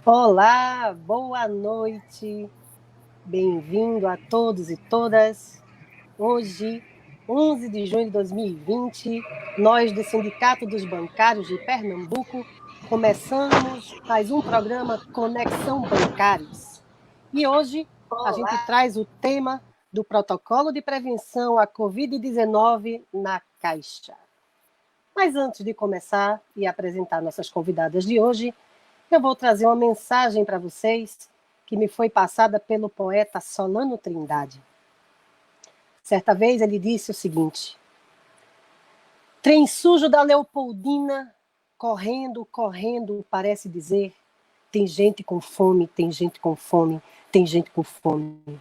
Olá, boa noite, bem-vindo a todos e todas. Hoje, 11 de junho de 2020, nós do Sindicato dos Bancários de Pernambuco começamos mais um programa Conexão Bancários. E hoje a gente traz o tema do protocolo de prevenção à Covid-19 na Caixa. Mas antes de começar e apresentar nossas convidadas de hoje, eu vou trazer uma mensagem para vocês que me foi passada pelo poeta Solano Trindade. Certa vez ele disse o seguinte: trem sujo da Leopoldina, correndo, correndo, parece dizer, tem gente com fome, tem gente com fome, tem gente com fome.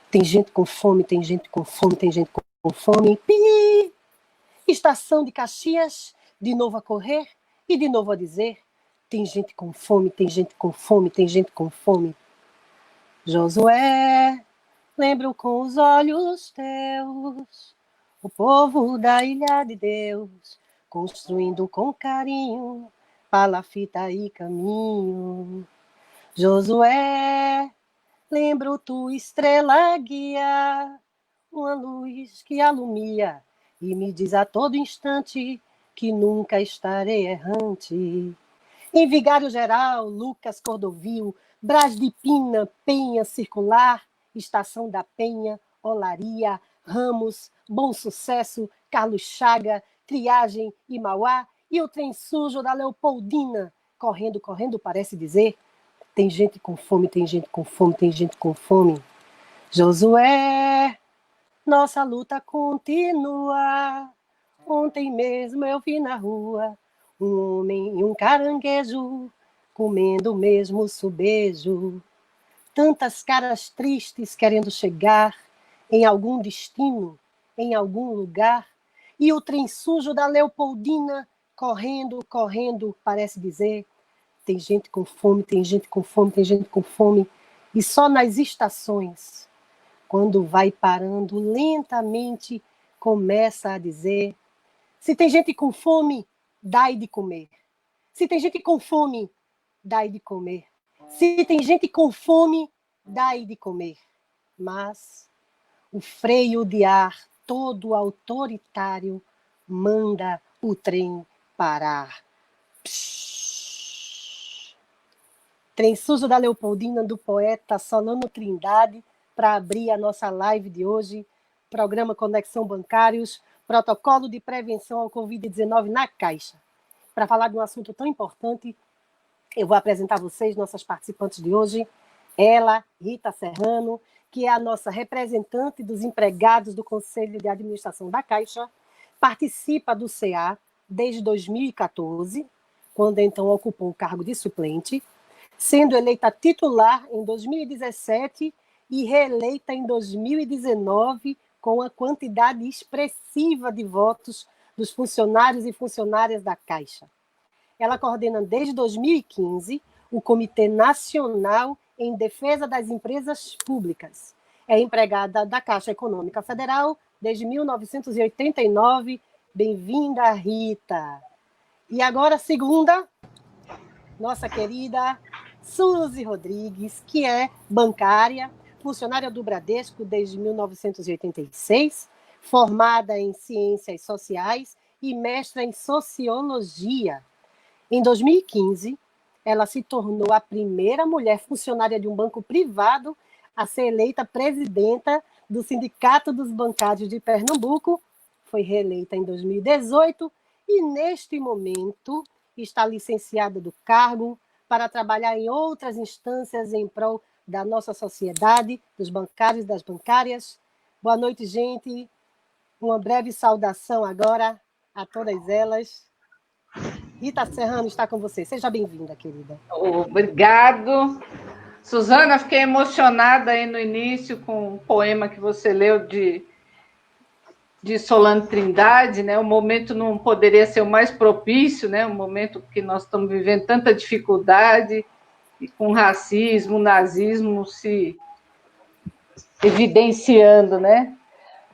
Tem gente com fome, tem gente com fome, tem gente com fome. Pi! Estação de Caxias, de novo a correr e de novo a dizer, tem gente com fome, tem gente com fome, tem gente com fome. Josué, lembro com os olhos teus o povo da ilha de Deus, construindo com carinho palafita e caminho. Josué, lembro tua estrela guia, uma luz que alumia e me diz a todo instante que nunca estarei errante. Em Vigário Geral, Lucas Cordovil, Brás de Pina, Penha Circular, Estação da Penha, Olaria, Ramos, Bom Sucesso, Carlos Chaga, Triagem e Mauá, e o trem sujo da Leopoldina, correndo, correndo, parece dizer, tem gente com fome, tem gente com fome, tem gente com fome. Josué, nossa luta continua. Ontem mesmo eu vi na rua um homem e um caranguejo comendo o mesmo subejo. Tantas caras tristes querendo chegar em algum destino, em algum lugar. E o trem sujo da Leopoldina correndo, correndo, parece dizer, tem gente com fome, tem gente com fome, tem gente com fome. E só nas estações, quando vai parando lentamente, começa a dizer: se tem gente com fome, dai de comer. Se tem gente com fome, dai de comer. Se tem gente com fome, dai de comer. Mas o freio de ar todo autoritário manda o trem parar. Psh. Trem sujo da Leopoldina, do poeta Solano Trindade, para abrir a nossa live de hoje, programa Conexão Bancários, protocolo de prevenção ao Covid-19 na Caixa. Para falar de um assunto tão importante, eu vou apresentar a vocês, nossas participantes de hoje, ela, Rita Serrano, que é a nossa representante dos empregados do Conselho de Administração da Caixa, participa do CA desde 2014, quando então ocupou o cargo de suplente, sendo eleita titular em 2017 e reeleita em 2019 com a quantidade expressiva de votos dos funcionários e funcionárias da Caixa. Ela coordena desde 2015 o Comitê Nacional em Defesa das Empresas Públicas. É empregada da Caixa Econômica Federal desde 1989. Bem-vinda, Rita. E agora, segunda, nossa querida Suzy Rodrigues, que é bancária, funcionária do Bradesco desde 1986, formada em Ciências Sociais e mestra em Sociologia. Em 2015, ela se tornou a primeira mulher funcionária de um banco privado a ser eleita presidenta do Sindicato dos Bancários de Pernambuco, foi reeleita em 2018 e, neste momento, está licenciada do cargo para trabalhar em outras instâncias em prol da nossa sociedade, dos bancários e das bancárias. Boa noite, gente. Uma breve saudação agora a todas elas. Rita Serrano está com você. Seja bem-vinda, querida. Obrigado. Suzana, fiquei emocionada aí no início com o poema que você leu de Solano Trindade, né? O momento não poderia ser o mais propício, né? Um momento que nós estamos vivendo tanta dificuldade e com racismo, nazismo se evidenciando, né?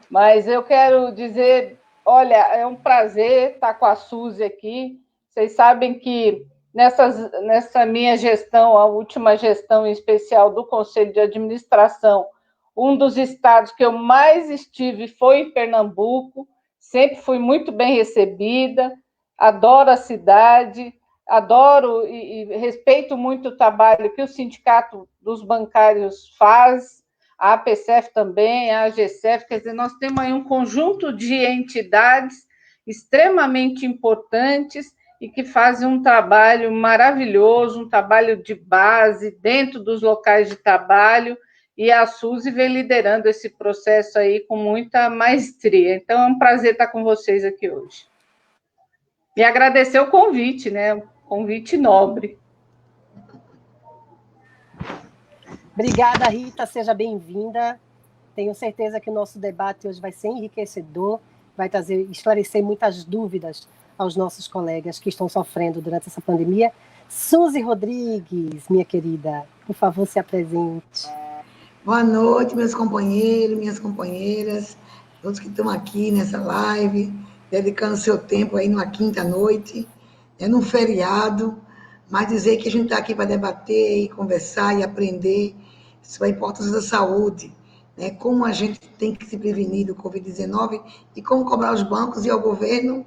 Mas eu quero dizer, olha, é um prazer estar com a Suzy aqui. Vocês sabem que nessa minha gestão, a última gestão em especial do Conselho de Administração, um dos estados que eu mais estive foi em Pernambuco, sempre fui muito bem recebida, adoro a cidade, adoro e respeito muito o trabalho que o Sindicato dos Bancários faz, a APCF também, a AGCF, quer dizer, nós temos aí um conjunto de entidades extremamente importantes e que fazem um trabalho maravilhoso, um trabalho de base dentro dos locais de trabalho, e a Suzy vem liderando esse processo aí com muita maestria. Então, é um prazer estar com vocês aqui hoje. E agradecer o convite, né? Um convite nobre. Obrigada, Rita, seja bem-vinda. Tenho certeza que o nosso debate hoje vai ser enriquecedor, vai esclarecer muitas dúvidas aos nossos colegas que estão sofrendo durante essa pandemia. Suzy Rodrigues, minha querida, por favor, se apresente. Boa noite, meus companheiros, minhas companheiras, todos que estão aqui nessa live, dedicando seu tempo aí numa quinta-noite, num feriado, mas dizer que a gente está aqui para debater e conversar e aprender sobre a importância da saúde, né? Como a gente tem que se prevenir do Covid-19 e como cobrar aos bancos e ao governo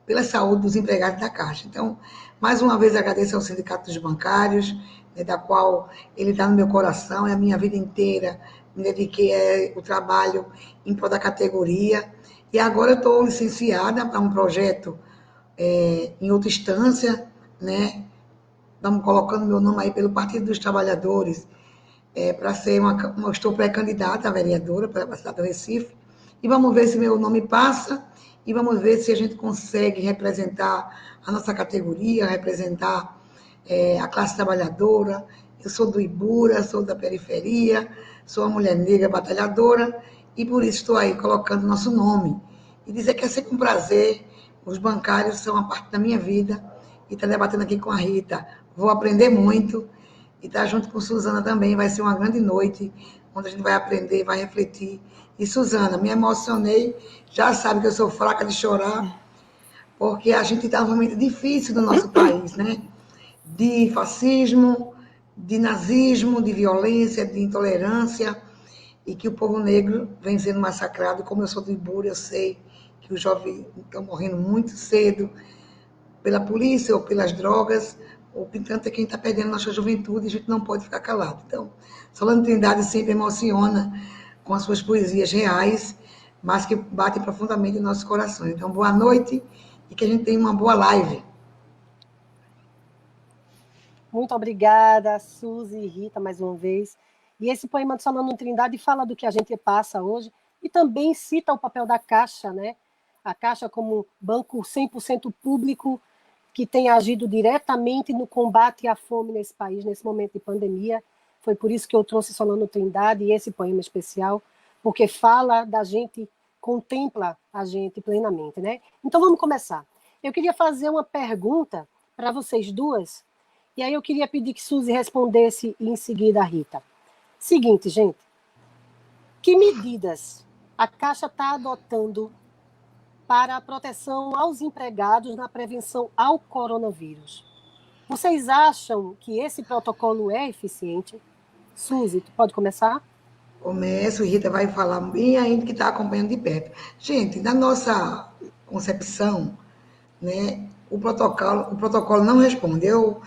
pela saúde dos empregados da Caixa. Então, mais uma vez agradeço ao Sindicato dos Bancários, né, da qual ele está no meu coração, e a minha vida inteira me dediquei ao trabalho em prol da categoria, e agora eu estou licenciada para um projeto em outra instância, né? Estamos colocando meu nome aí pelo Partido dos Trabalhadores, para ser estou pré-candidata a vereadora para a cidade do Recife, e vamos ver se meu nome passa, e vamos ver se a gente consegue representar a nossa categoria, representar a classe trabalhadora. Eu sou do Ibura, sou da periferia, sou uma mulher negra batalhadora, e por isso estou aí colocando nosso nome. E dizer que é sempre um prazer, os bancários são uma parte da minha vida, e estar debatendo aqui com a Rita, vou aprender muito, e estar junto com Suzana também vai ser uma grande noite, onde a gente vai aprender, vai refletir. E Suzana, me emocionei, já sabe que eu sou fraca de chorar, porque a gente está num momento difícil no nosso país, né? De fascismo, de nazismo, de violência, de intolerância, e que o povo negro vem sendo massacrado. Como eu sou do Ibura, eu sei que os jovens estão morrendo muito cedo pela polícia ou pelas drogas, ou tanto é quem está perdendo nossa juventude, e a gente não pode ficar calado. Então, Solano Trindade sempre emociona com as suas poesias reais, mas que batem profundamente em nossos corações. Então, boa noite e que a gente tenha uma boa live. Muito obrigada, Suzy e Rita, mais uma vez. E esse poema de Solano Trindade fala do que a gente passa hoje e também cita o papel da Caixa, né? A Caixa como banco 100% público que tem agido diretamente no combate à fome nesse país, nesse momento de pandemia. Foi por isso que eu trouxe Solano Trindade e esse poema especial, porque fala da gente, contempla a gente plenamente, né? Então vamos começar. Eu queria fazer uma pergunta para vocês duas, e aí eu queria pedir que Suzy respondesse e em seguida a Rita. Seguinte, gente, que medidas a Caixa está adotando para a proteção aos empregados na prevenção ao coronavírus? Vocês acham que esse protocolo é eficiente? Suzy, tu pode começar? Começo, Rita vai falar bem ainda que está acompanhando de perto. Gente, na nossa concepção, né, o protocolo não responde. Eu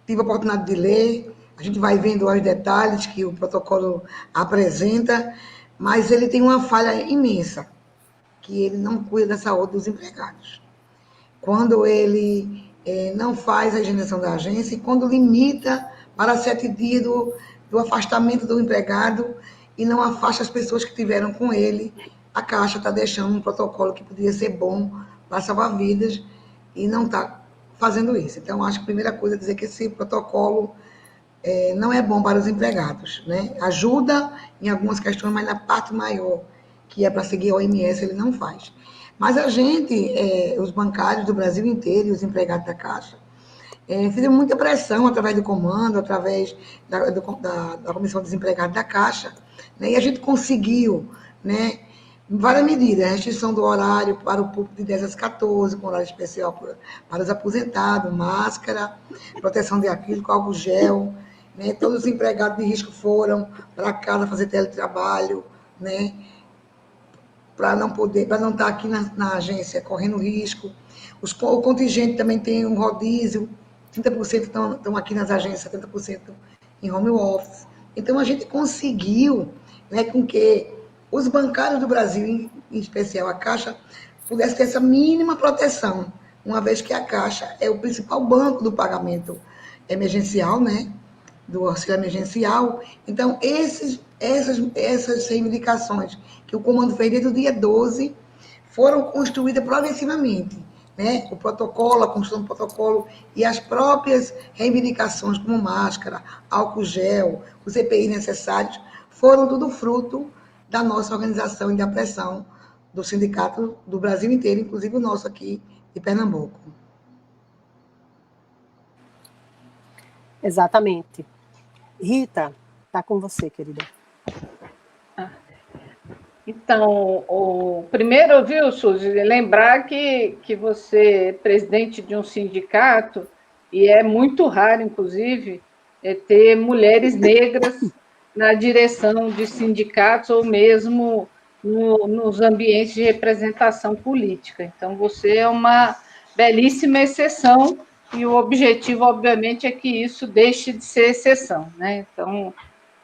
tive a oportunidade de ler, a gente vai vendo os detalhes que o protocolo apresenta, mas ele tem uma falha imensa, que ele não cuida da saúde dos empregados. Quando ele não faz a higienização da agência e quando limita para 7 dias do afastamento do empregado e não afasta as pessoas que tiveram com ele, a Caixa está deixando um protocolo que poderia ser bom para salvar vidas e não está fazendo isso. Então, acho que a primeira coisa é dizer que esse protocolo não é bom para os empregados, né? Ajuda em algumas questões, mas na parte maior, que é para seguir a OMS, ele não faz. Mas a gente, os bancários do Brasil inteiro e os empregados da Caixa, fizeram muita pressão através do comando, através da Comissão dos Empregados da Caixa, né? E a gente conseguiu, né, várias medidas, restrição do horário para o público de 10 às 14, com horário especial para os aposentados, máscara, proteção de acrílico, álcool gel, né? Todos os empregados de risco foram para casa fazer teletrabalho, né? Para não estar aqui na agência correndo risco. O contingente também tem um rodízio, 30% estão aqui nas agências, 70% em home office. Então, a gente conseguiu, né, com que os bancários do Brasil, em especial a Caixa, pudessem ter essa mínima proteção, uma vez que a Caixa é o principal banco do pagamento emergencial, né, do auxílio emergencial. Então, essas reivindicações que o comando fez desde o dia 12 foram construídas progressivamente, né? O protocolo, a construção do protocolo e as próprias reivindicações, como máscara, álcool gel, os EPI necessários, foram tudo fruto da nossa organização e da pressão do sindicato do Brasil inteiro, inclusive o nosso aqui de Pernambuco. Exatamente. Rita, está com você, querida. Então, primeiro, viu, Suzy, lembrar que você é presidente de um sindicato, e é muito raro, inclusive, ter mulheres negras na direção de sindicatos ou mesmo nos ambientes de representação política. Então, você é uma belíssima exceção, e o objetivo, obviamente, é que isso deixe de ser exceção, né? Então,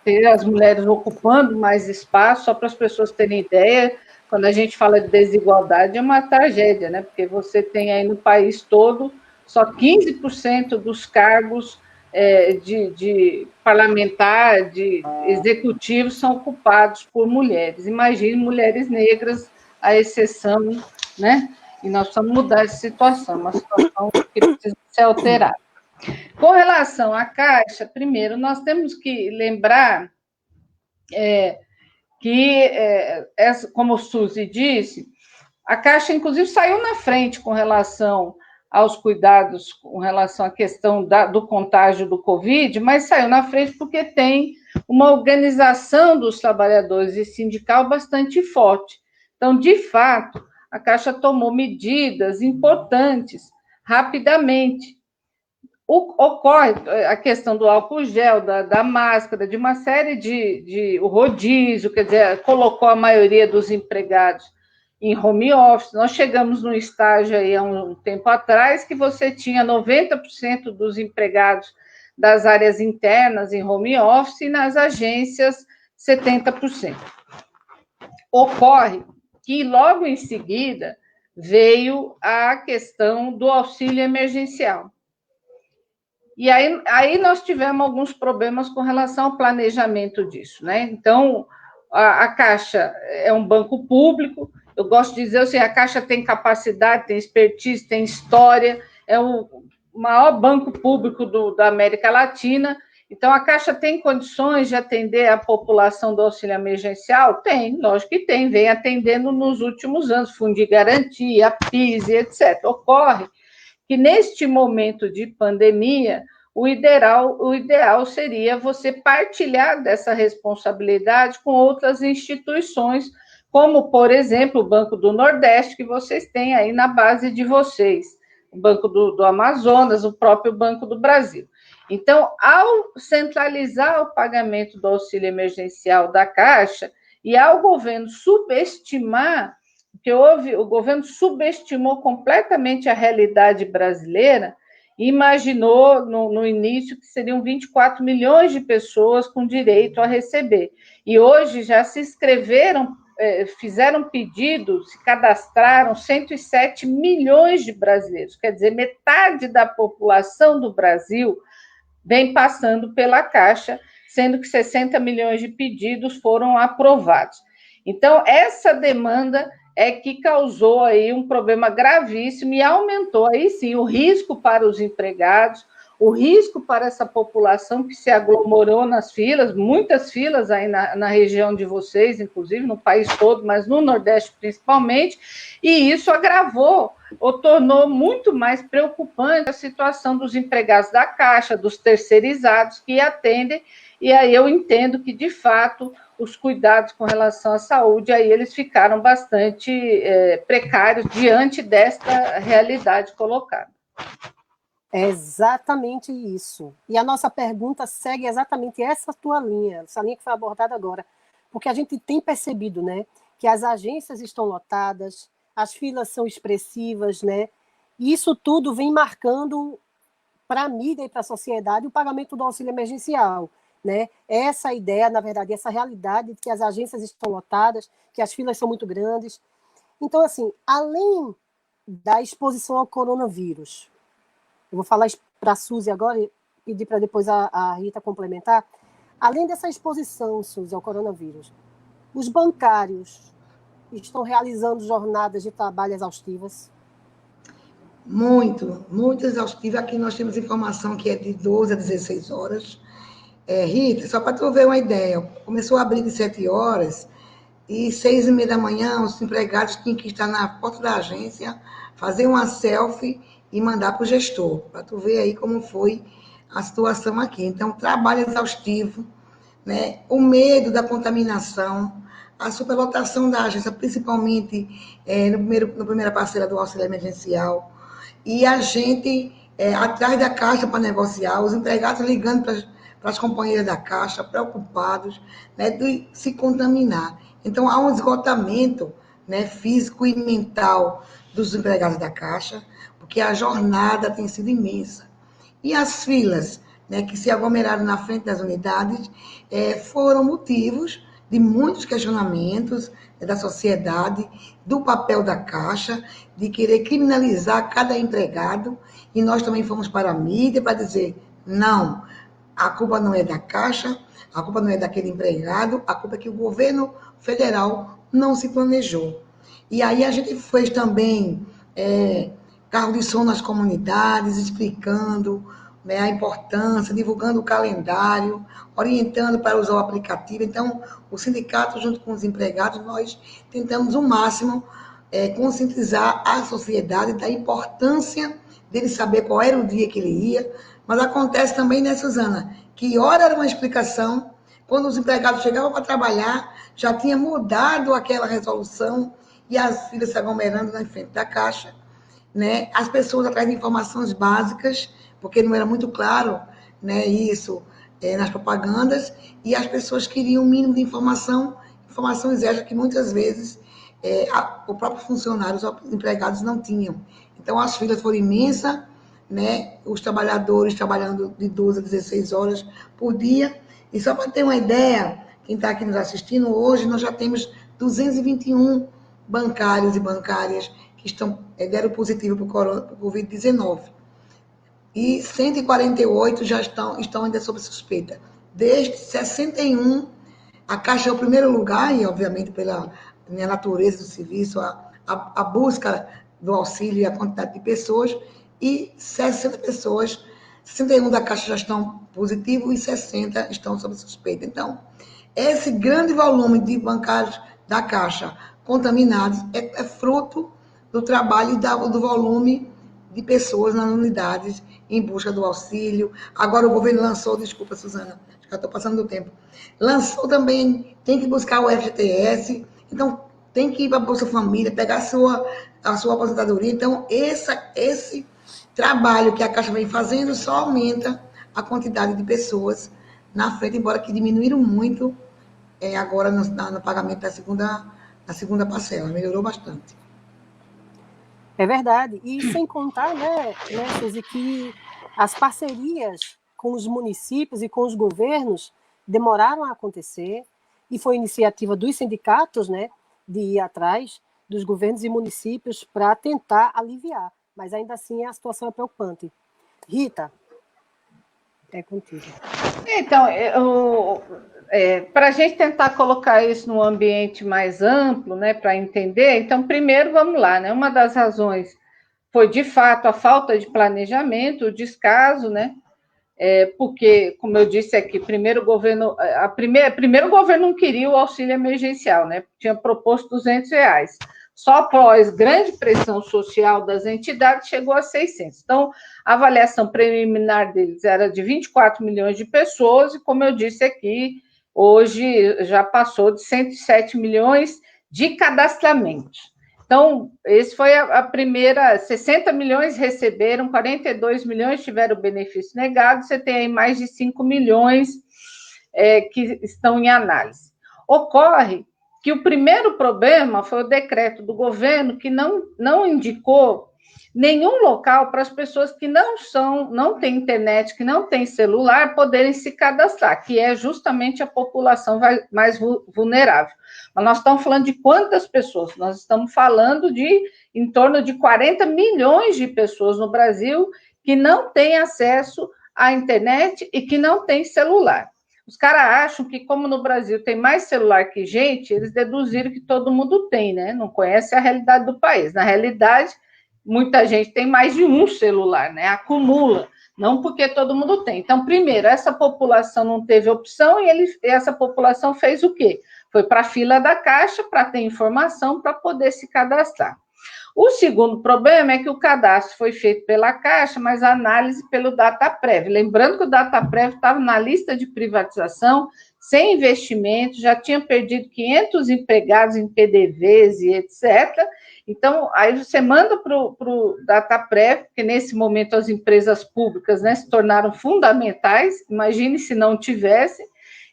ter as mulheres ocupando mais espaço, só para as pessoas terem ideia, quando a gente fala de desigualdade, é uma tragédia, né? Porque você tem aí no país todo só 15% dos cargos de parlamentar, de executivo, são ocupados por mulheres. Imagine mulheres negras, a exceção, né? E nós precisamos mudar essa situação, uma situação que precisa ser alterada. Com relação à Caixa, primeiro, nós temos que lembrar que, como o Suzy disse, a Caixa, inclusive, saiu na frente com relação aos cuidados, com relação à questão do contágio do Covid, mas saiu na frente porque tem uma organização dos trabalhadores e sindical bastante forte. Então, de fato, a Caixa tomou medidas importantes rapidamente. Ocorre a questão do álcool gel, da máscara, de uma série de o rodízio, quer dizer, colocou a maioria dos empregados em home office. Nós chegamos num estágio aí há um tempo atrás que você tinha 90% dos empregados das áreas internas em home office e nas agências 70%. Ocorre que logo em seguida veio a questão do auxílio emergencial. E aí nós tivemos alguns problemas com relação ao planejamento disso, né? Então, a Caixa é um banco público, eu gosto de dizer assim, a Caixa tem capacidade, tem expertise, tem história, é o maior banco público da América Latina, então a Caixa tem condições de atender a população do auxílio emergencial? Tem, lógico que tem, vem atendendo nos últimos anos, Fundo de Garantia, PIS, etc. Ocorre que neste momento de pandemia, o ideal seria você partilhar dessa responsabilidade com outras instituições, como, por exemplo, o Banco do Nordeste, que vocês têm aí na base de vocês, o Banco do Amazonas, o próprio Banco do Brasil. Então, ao centralizar o pagamento do auxílio emergencial da Caixa e ao governo subestimar, porque o governo subestimou completamente a realidade brasileira e imaginou no início que seriam 24 milhões de pessoas com direito a receber. E hoje já se inscreveram, fizeram pedido, se cadastraram 107 milhões de brasileiros. Quer dizer, metade da população do Brasil vem passando pela Caixa, sendo que 60 milhões de pedidos foram aprovados. Então, essa demanda é que causou aí um problema gravíssimo e aumentou aí sim o risco para os empregados, o risco para essa população que se aglomerou nas filas, muitas filas aí na região de vocês, inclusive no país todo, mas no Nordeste principalmente, e isso agravou ou tornou muito mais preocupante a situação dos empregados da Caixa, dos terceirizados que atendem, e aí eu entendo que, de fato, os cuidados com relação à saúde, aí eles ficaram bastante precários diante desta realidade colocada. É exatamente isso. E a nossa pergunta segue exatamente essa tua linha, essa linha que foi abordada agora. Porque a gente tem percebido, né, que as agências estão lotadas, as filas são expressivas, né? E isso tudo vem marcando para a mídia e para a sociedade o pagamento do auxílio emergencial, né? Essa ideia, na verdade, essa realidade de que as agências estão lotadas, que as filas são muito grandes. Então, assim, além da exposição ao coronavírus, eu vou falar para a Suzy agora e pedir para depois a Rita complementar. Além dessa exposição, Suzy, ao coronavírus, os bancários estão realizando jornadas de trabalho exaustivas? Muito exaustiva. Aqui nós temos informação que é de 12 a 16 horas. Rita, só para tu ver uma ideia, começou a abrir de 7 horas e 6h30 da manhã os empregados tinham que estar na porta da agência, fazer uma selfie e mandar para o gestor, para tu ver aí como foi a situação aqui. Então, trabalho exaustivo, né? O medo da contaminação, a superlotação da agência, principalmente na primeira parcela do auxílio emergencial, e a gente atrás da caixa para negociar, os empregados ligando para as companheiras da caixa, preocupados, né, de se contaminar. Então, há um esgotamento, né, físico e mental dos empregados da caixa, porque a jornada tem sido imensa. E as filas, né, que se aglomeraram na frente das unidades, foram motivos de muitos questionamentos da sociedade, do papel da Caixa, de querer criminalizar cada empregado, e nós também fomos para a mídia para dizer, não, a culpa não é da Caixa, a culpa não é daquele empregado, a culpa é que o governo federal não se planejou. E aí a gente fez também carro de som nas comunidades, explicando, né, a importância, divulgando o calendário, orientando para usar o aplicativo. Então, o sindicato, junto com os empregados, nós tentamos o máximo conscientizar a sociedade da importância dele saber qual era o dia que ele ia. Mas acontece também, né, Suzana, que hora era uma explicação, quando os empregados chegavam para trabalhar, já tinha mudado aquela resolução e as filas se aglomerando na frente da Caixa, né? As pessoas atrás de informações básicas, porque não era muito claro, né, isso nas propagandas, e as pessoas queriam um mínimo de informações extras que muitas vezes o próprio funcionário, os empregados não tinham. Então, as filas foram imensas, né? Os trabalhadores trabalhando de 12 a 16 horas por dia. E só para ter uma ideia, quem está aqui nos assistindo, hoje nós já temos 221 bancários e bancárias que deram positivo para o Covid-19. E 148 já estão ainda sob suspeita. Desde 61, a Caixa é o primeiro lugar, e obviamente pela natureza do serviço, a busca do auxílio e a quantidade de pessoas, e 60 pessoas, 61 da Caixa já estão positivos e 60 estão sob suspeita. Então, esse grande volume de bancários da Caixa contaminados é fruto do trabalho e do volume de pessoas nas unidades em busca do auxílio. Agora o governo lançou, desculpa, Suzana, já estou passando do tempo, lançou também, tem que buscar o FGTS, então tem que ir para a Bolsa Família, pegar a sua aposentadoria. Então, esse trabalho que a Caixa vem fazendo só aumenta a quantidade de pessoas na frente, embora que diminuíram muito agora no pagamento da segunda parcela, melhorou bastante. É verdade. E sem contar, né, Suzy, que as parcerias com os municípios e com os governos demoraram a acontecer, e foi iniciativa dos sindicatos, né, de ir atrás dos governos e municípios para tentar aliviar. Mas ainda assim a situação é preocupante. Rita, é contigo. Então, para a gente tentar colocar isso num ambiente mais amplo, né, para entender, então, primeiro, vamos lá, né, uma das razões foi, de fato, a falta de planejamento, o descaso, né, porque, como eu disse aqui, primeiro o governo não queria o auxílio emergencial, né, tinha proposto R$200, só após grande pressão social das entidades chegou a 600. Então, a avaliação preliminar deles era de 24 milhões de pessoas, e como eu disse aqui, hoje já passou de 107 milhões de cadastramentos. Então, esse foi a primeira, 60 milhões receberam, 42 milhões tiveram o benefício negado, você tem aí mais de 5 milhões que estão em análise. Ocorre que o primeiro problema foi o decreto do governo que não indicou nenhum local para as pessoas que não têm internet, que não têm celular, poderem se cadastrar, que é justamente a população mais vulnerável. Mas nós estamos falando de quantas pessoas? Nós estamos falando de em torno de 40 milhões de pessoas no Brasil que não têm acesso à internet e que não têm celular. Os caras acham que, como no Brasil tem mais celular que gente, eles deduziram que todo mundo tem, né? Não conhece a realidade do país. Na realidade, muita gente tem mais de um celular, né? Acumula, não porque todo mundo tem. Então, primeiro, essa população não teve opção e essa população fez o quê? Foi para a fila da Caixa para ter informação para poder se cadastrar. O segundo problema é que o cadastro foi feito pela Caixa, mas a análise pelo Dataprev. Lembrando que o Dataprev estava na lista de privatização, sem investimento, já tinha perdido 500 empregados em PDVs e etc. Então, aí você manda para o Dataprev, porque nesse momento as empresas públicas, né, se tornaram fundamentais, imagine se não tivesse.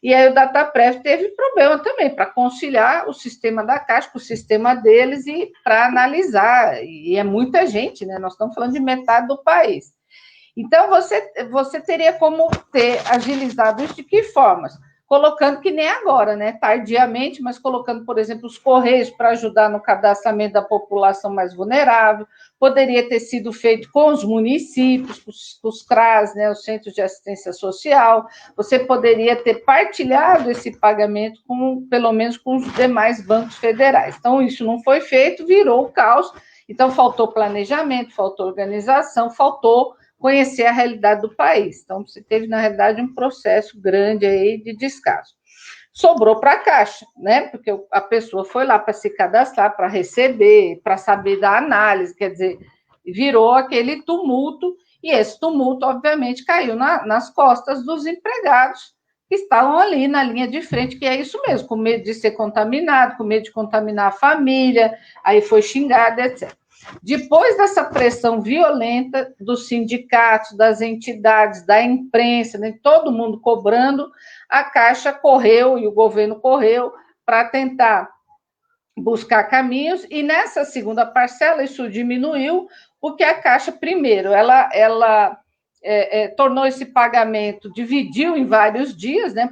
E aí o Dataprev teve problema também para conciliar o sistema da Caixa com o sistema deles e para analisar, e é muita gente, né? Nós estamos falando de metade do país. Então, você teria como ter agilizado isso de que formas? Colocando que nem agora, né? Tardiamente, mas colocando, por exemplo, os Correios para ajudar no cadastramento da população mais vulnerável. Poderia ter sido feito com os municípios, com os CRAS, né? Os Centros de Assistência Social. Você poderia ter partilhado esse pagamento pelo menos com os demais bancos federais. Então, isso não foi feito, virou o caos. Então, faltou planejamento, faltou organização, faltou conhecer a realidade do país. Então, você teve, na realidade, um processo grande aí de descaso. Sobrou para a Caixa, né? Porque a pessoa foi lá para se cadastrar, para receber, para saber da análise, quer dizer, virou aquele tumulto, e esse tumulto, obviamente, caiu nas costas dos empregados que estavam ali na linha de frente, que é isso mesmo, com medo de ser contaminado, com medo de contaminar a família, aí foi xingado, etc. Depois dessa pressão violenta dos sindicatos, das entidades, da imprensa, né, todo mundo cobrando, a Caixa correu e o governo correu para tentar buscar caminhos, e nessa segunda parcela isso diminuiu, porque a Caixa, primeiro, ela tornou esse pagamento, dividiu em vários dias, né,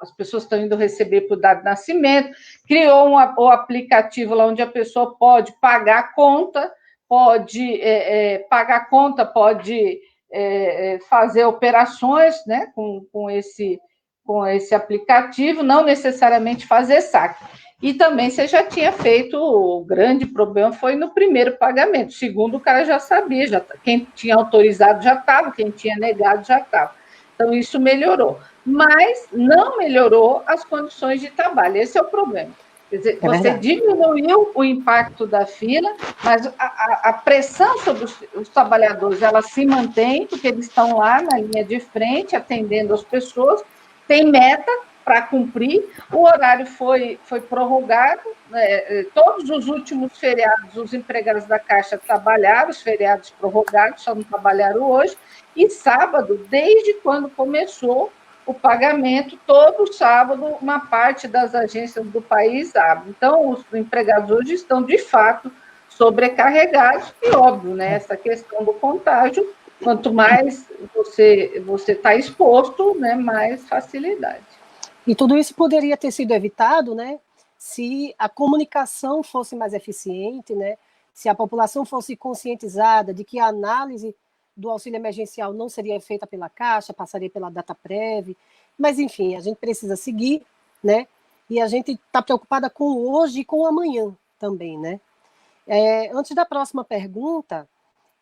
as pessoas estão indo receber por dado de nascimento, criou o aplicativo lá onde a pessoa pode pagar a conta, pode fazer operações, né, com esse aplicativo, não necessariamente fazer saque. E também você já tinha feito, o grande problema foi no primeiro pagamento. Segundo, o cara já sabia, quem tinha autorizado já estava, quem tinha negado já estava. Então, isso melhorou. Mas não melhorou as condições de trabalho. Esse é o problema. Quer dizer, você diminuiu o impacto da fila, mas a pressão sobre os trabalhadores, ela se mantém, porque eles estão lá na linha de frente, atendendo as pessoas, tem meta para cumprir, o horário foi prorrogado, né? Todos os últimos feriados, os empregados da Caixa trabalharam, os feriados prorrogados, só não trabalharam hoje, e sábado, desde quando começou o pagamento, todo sábado, uma parte das agências do país abre. Então, os empregados hoje estão, de fato, sobrecarregados, e óbvio, né, essa questão do contágio, quanto mais você está exposto, né, mais facilidade. E tudo isso poderia ter sido evitado, né, se a comunicação fosse mais eficiente, né, se a população fosse conscientizada de que a análise do auxílio emergencial não seria feita pela Caixa, passaria pela Dataprev, mas, enfim, a gente precisa seguir, né, e a gente está preocupada com o hoje e com o amanhã também, né. Antes da próxima pergunta,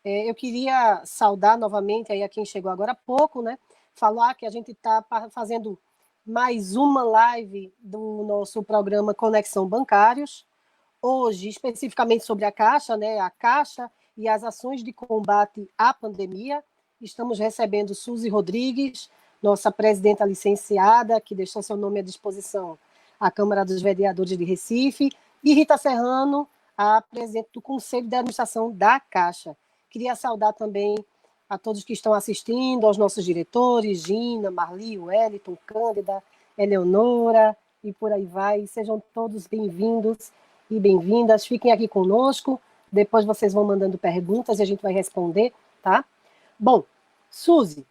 eu queria saudar novamente aí a quem chegou agora há pouco, né, falar que a gente está fazendo mais uma live do nosso programa Conexão Bancários, hoje especificamente sobre a Caixa, né, a Caixa e as ações de combate à pandemia. Estamos recebendo Suzy Rodrigues, nossa presidenta licenciada, que deixou seu nome à disposição, a Câmara dos Vereadores de Recife, e Rita Serrano, a presidente do Conselho de Administração da Caixa. Queria saudar também a todos que estão assistindo, aos nossos diretores, Gina, Marli, Wellington, Cândida, Eleonora, e por aí vai. Sejam todos bem-vindos e bem-vindas. Fiquem aqui conosco, depois vocês vão mandando perguntas e a gente vai responder, tá? Bom, Suzy,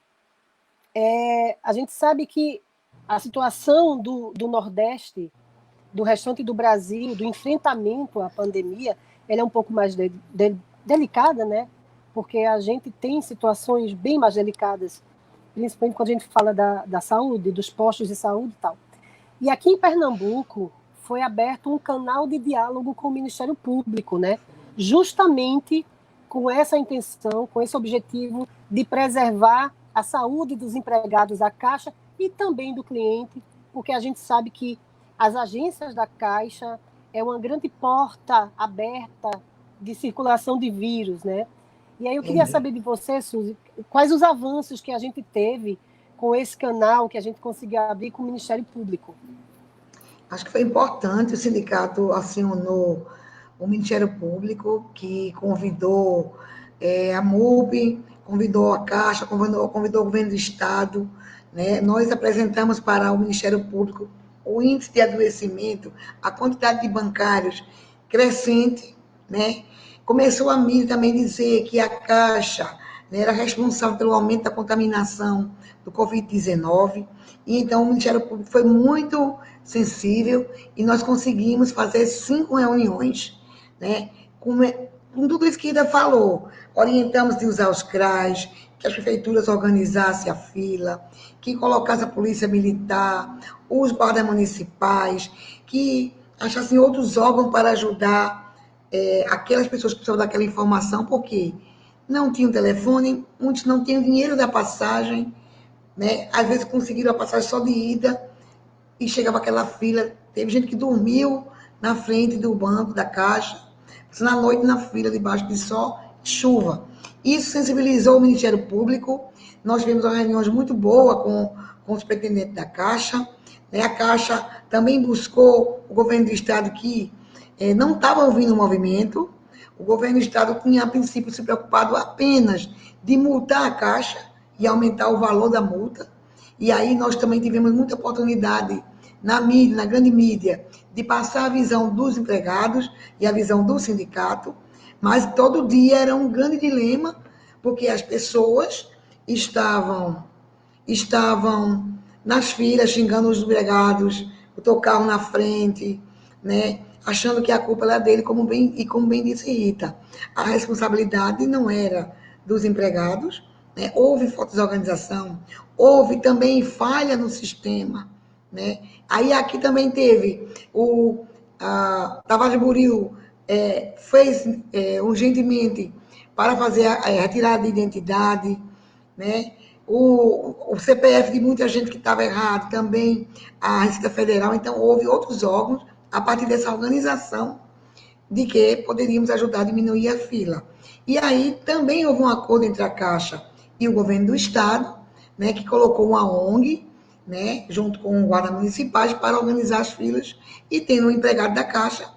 a gente sabe que a situação do Nordeste, do restante do Brasil, do enfrentamento à pandemia, ela é um pouco mais delicada, né? Porque a gente tem situações bem mais delicadas, principalmente quando a gente fala da saúde, dos postos de saúde e tal. E aqui em Pernambuco foi aberto um canal de diálogo com o Ministério Público, né? Justamente com essa intenção, com esse objetivo de preservar a saúde dos empregados da Caixa e também do cliente, porque a gente sabe que as agências da Caixa é uma grande porta aberta de circulação de vírus, né? E aí eu queria saber de você, Suzy, quais os avanços que a gente teve com esse canal que a gente conseguiu abrir com o Ministério Público. Acho que foi importante, o sindicato acionou o Ministério Público, que convidou a MUP, convidou a Caixa, convidou o Governo do Estado, né? Nós apresentamos para o Ministério Público o índice de adoecimento, a quantidade de bancários crescente, né? Começou a mídia também dizer que a Caixa, né, era responsável pelo aumento da contaminação do Covid-19, e então o Ministério Público foi muito sensível e nós conseguimos fazer 5 reuniões, né, com tudo isso que Ida falou. Orientamos de usar os CRAs, que as prefeituras organizassem a fila, que colocasse a polícia militar, os guardas municipais, que achassem outros órgãos para ajudar aquelas pessoas que precisavam daquela informação, porque não tinham telefone, muitos não tinham dinheiro da passagem, né? Às vezes conseguiram a passagem só de ida e chegava aquela fila. Teve gente que dormiu na frente do banco da Caixa, na noite na fila, debaixo de sol, chuva. Isso sensibilizou o Ministério Público. Nós tivemos uma reunião muito boa com os pretendentes da Caixa, né? A Caixa também buscou o governo do Estado, que não estava ouvindo o movimento. O governo do Estado tinha, a princípio, se preocupado apenas de multar a Caixa e aumentar o valor da multa. E aí nós também tivemos muita oportunidade na mídia, na grande mídia, de passar a visão dos empregados e a visão do sindicato, mas todo dia era um grande dilema, porque as pessoas estavam nas filas xingando os empregados, o carro na frente, né? Achando que a culpa era dele, como bem disse Rita. A responsabilidade não era dos empregados, né? Houve falta de organização, houve também falha no sistema, né? Aí aqui também teve Tavares Buril fez urgentemente para fazer a retirada de identidade, né? O CPF de muita gente que estava errado, também a Receita Federal. Então houve outros órgãos a partir dessa organização de que poderíamos ajudar a diminuir a fila. E aí também houve um acordo entre a Caixa e o governo do Estado, né, que colocou uma ONG, né, junto com guardas municipais, para organizar as filas, e tendo um empregado da Caixa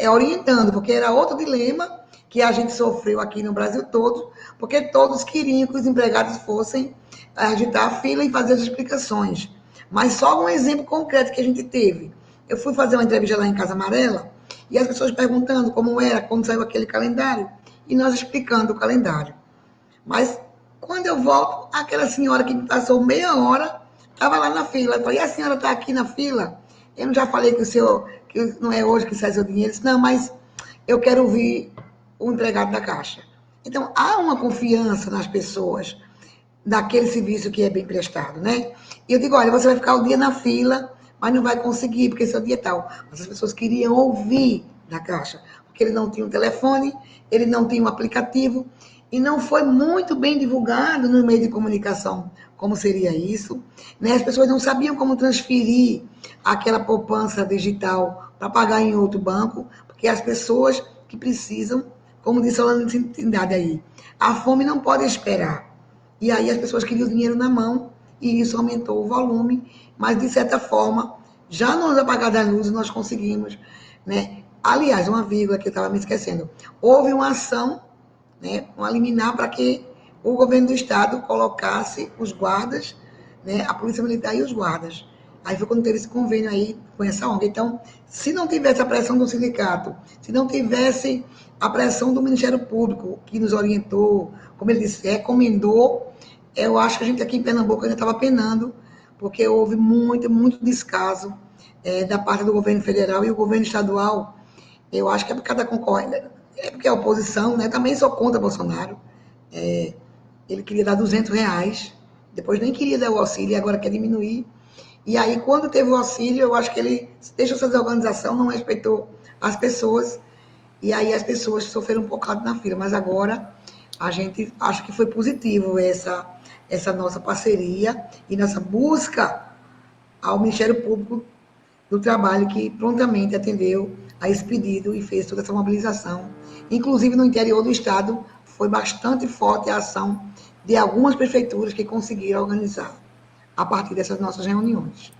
orientando, porque era outro dilema que a gente sofreu aqui no Brasil todo, porque todos queriam que os empregados fossem agitar a fila e fazer as explicações. Mas só um exemplo concreto que a gente teve. Eu fui fazer uma entrevista lá em Casa Amarela, e as pessoas perguntando como era, quando saiu aquele calendário, e nós explicando o calendário. Mas, quando eu volto, aquela senhora que passou meia hora, estava lá na fila. Eu falei, e a senhora está aqui na fila? Eu não já falei que não é hoje que sai seu dinheiro? Eu disse, não, mas eu quero ouvir o empregado da Caixa. Então, há uma confiança nas pessoas daquele serviço que é bem prestado, né? E eu digo, olha, você vai ficar o dia na fila, mas não vai conseguir, porque seu dia é tal. Mas as pessoas queriam ouvir da Caixa, porque ele não tinha um telefone, ele não tinha um aplicativo, e não foi muito bem divulgado no meio de comunicação como seria isso, né? As pessoas não sabiam como transferir aquela poupança digital para pagar em outro banco, porque as pessoas que precisam, como disse a Olana Trindade aí, a fome não pode esperar. E aí as pessoas queriam o dinheiro na mão e isso aumentou o volume, mas, de certa forma, já nos apagar das luzes, nós conseguimos, né? Aliás, uma vírgula que eu estava me esquecendo. Houve uma ação, né, uma liminar para que o governo do estado colocasse os guardas, né, a polícia militar e os guardas. Aí foi quando teve esse convênio aí com essa ONG. Então, se não tivesse a pressão do sindicato, se não tivesse a pressão do Ministério Público, que nos orientou, como ele disse, recomendou, eu acho que a gente aqui em Pernambuco ainda estava penando, porque houve muito descaso da parte do governo federal e o governo estadual. Eu acho que é por causa da concorrência, é porque a oposição, né, também sou contra Bolsonaro. Ele queria dar R$ 200, depois nem queria dar o auxílio, e agora quer diminuir. E aí, quando teve o auxílio, eu acho que ele deixou essa desorganização, não respeitou as pessoas, e aí as pessoas sofreram um bocado na fila. Mas agora, a gente acha que foi positivo essa nossa parceria e nossa busca ao Ministério Público do Trabalho, que prontamente atendeu a esse pedido e fez toda essa mobilização. Inclusive, no interior do estado, foi bastante forte a ação de algumas prefeituras que conseguiram organizar a partir dessas nossas reuniões.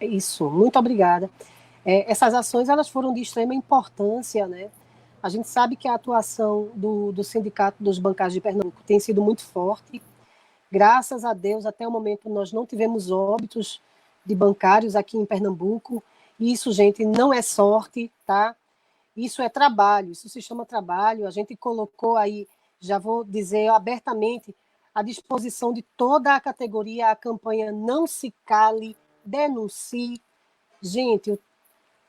Isso, muito obrigada. Essas ações elas foram de extrema importância, né? A gente sabe que a atuação do Sindicato dos Bancários de Pernambuco tem sido muito forte. Graças a Deus, até o momento, nós não tivemos óbitos de bancários aqui em Pernambuco. Isso, gente, não é sorte, tá? Isso é trabalho, isso se chama trabalho. A gente colocou aí, já vou dizer abertamente, à disposição de toda a categoria a campanha Não Se Cale, Denuncie. Gente,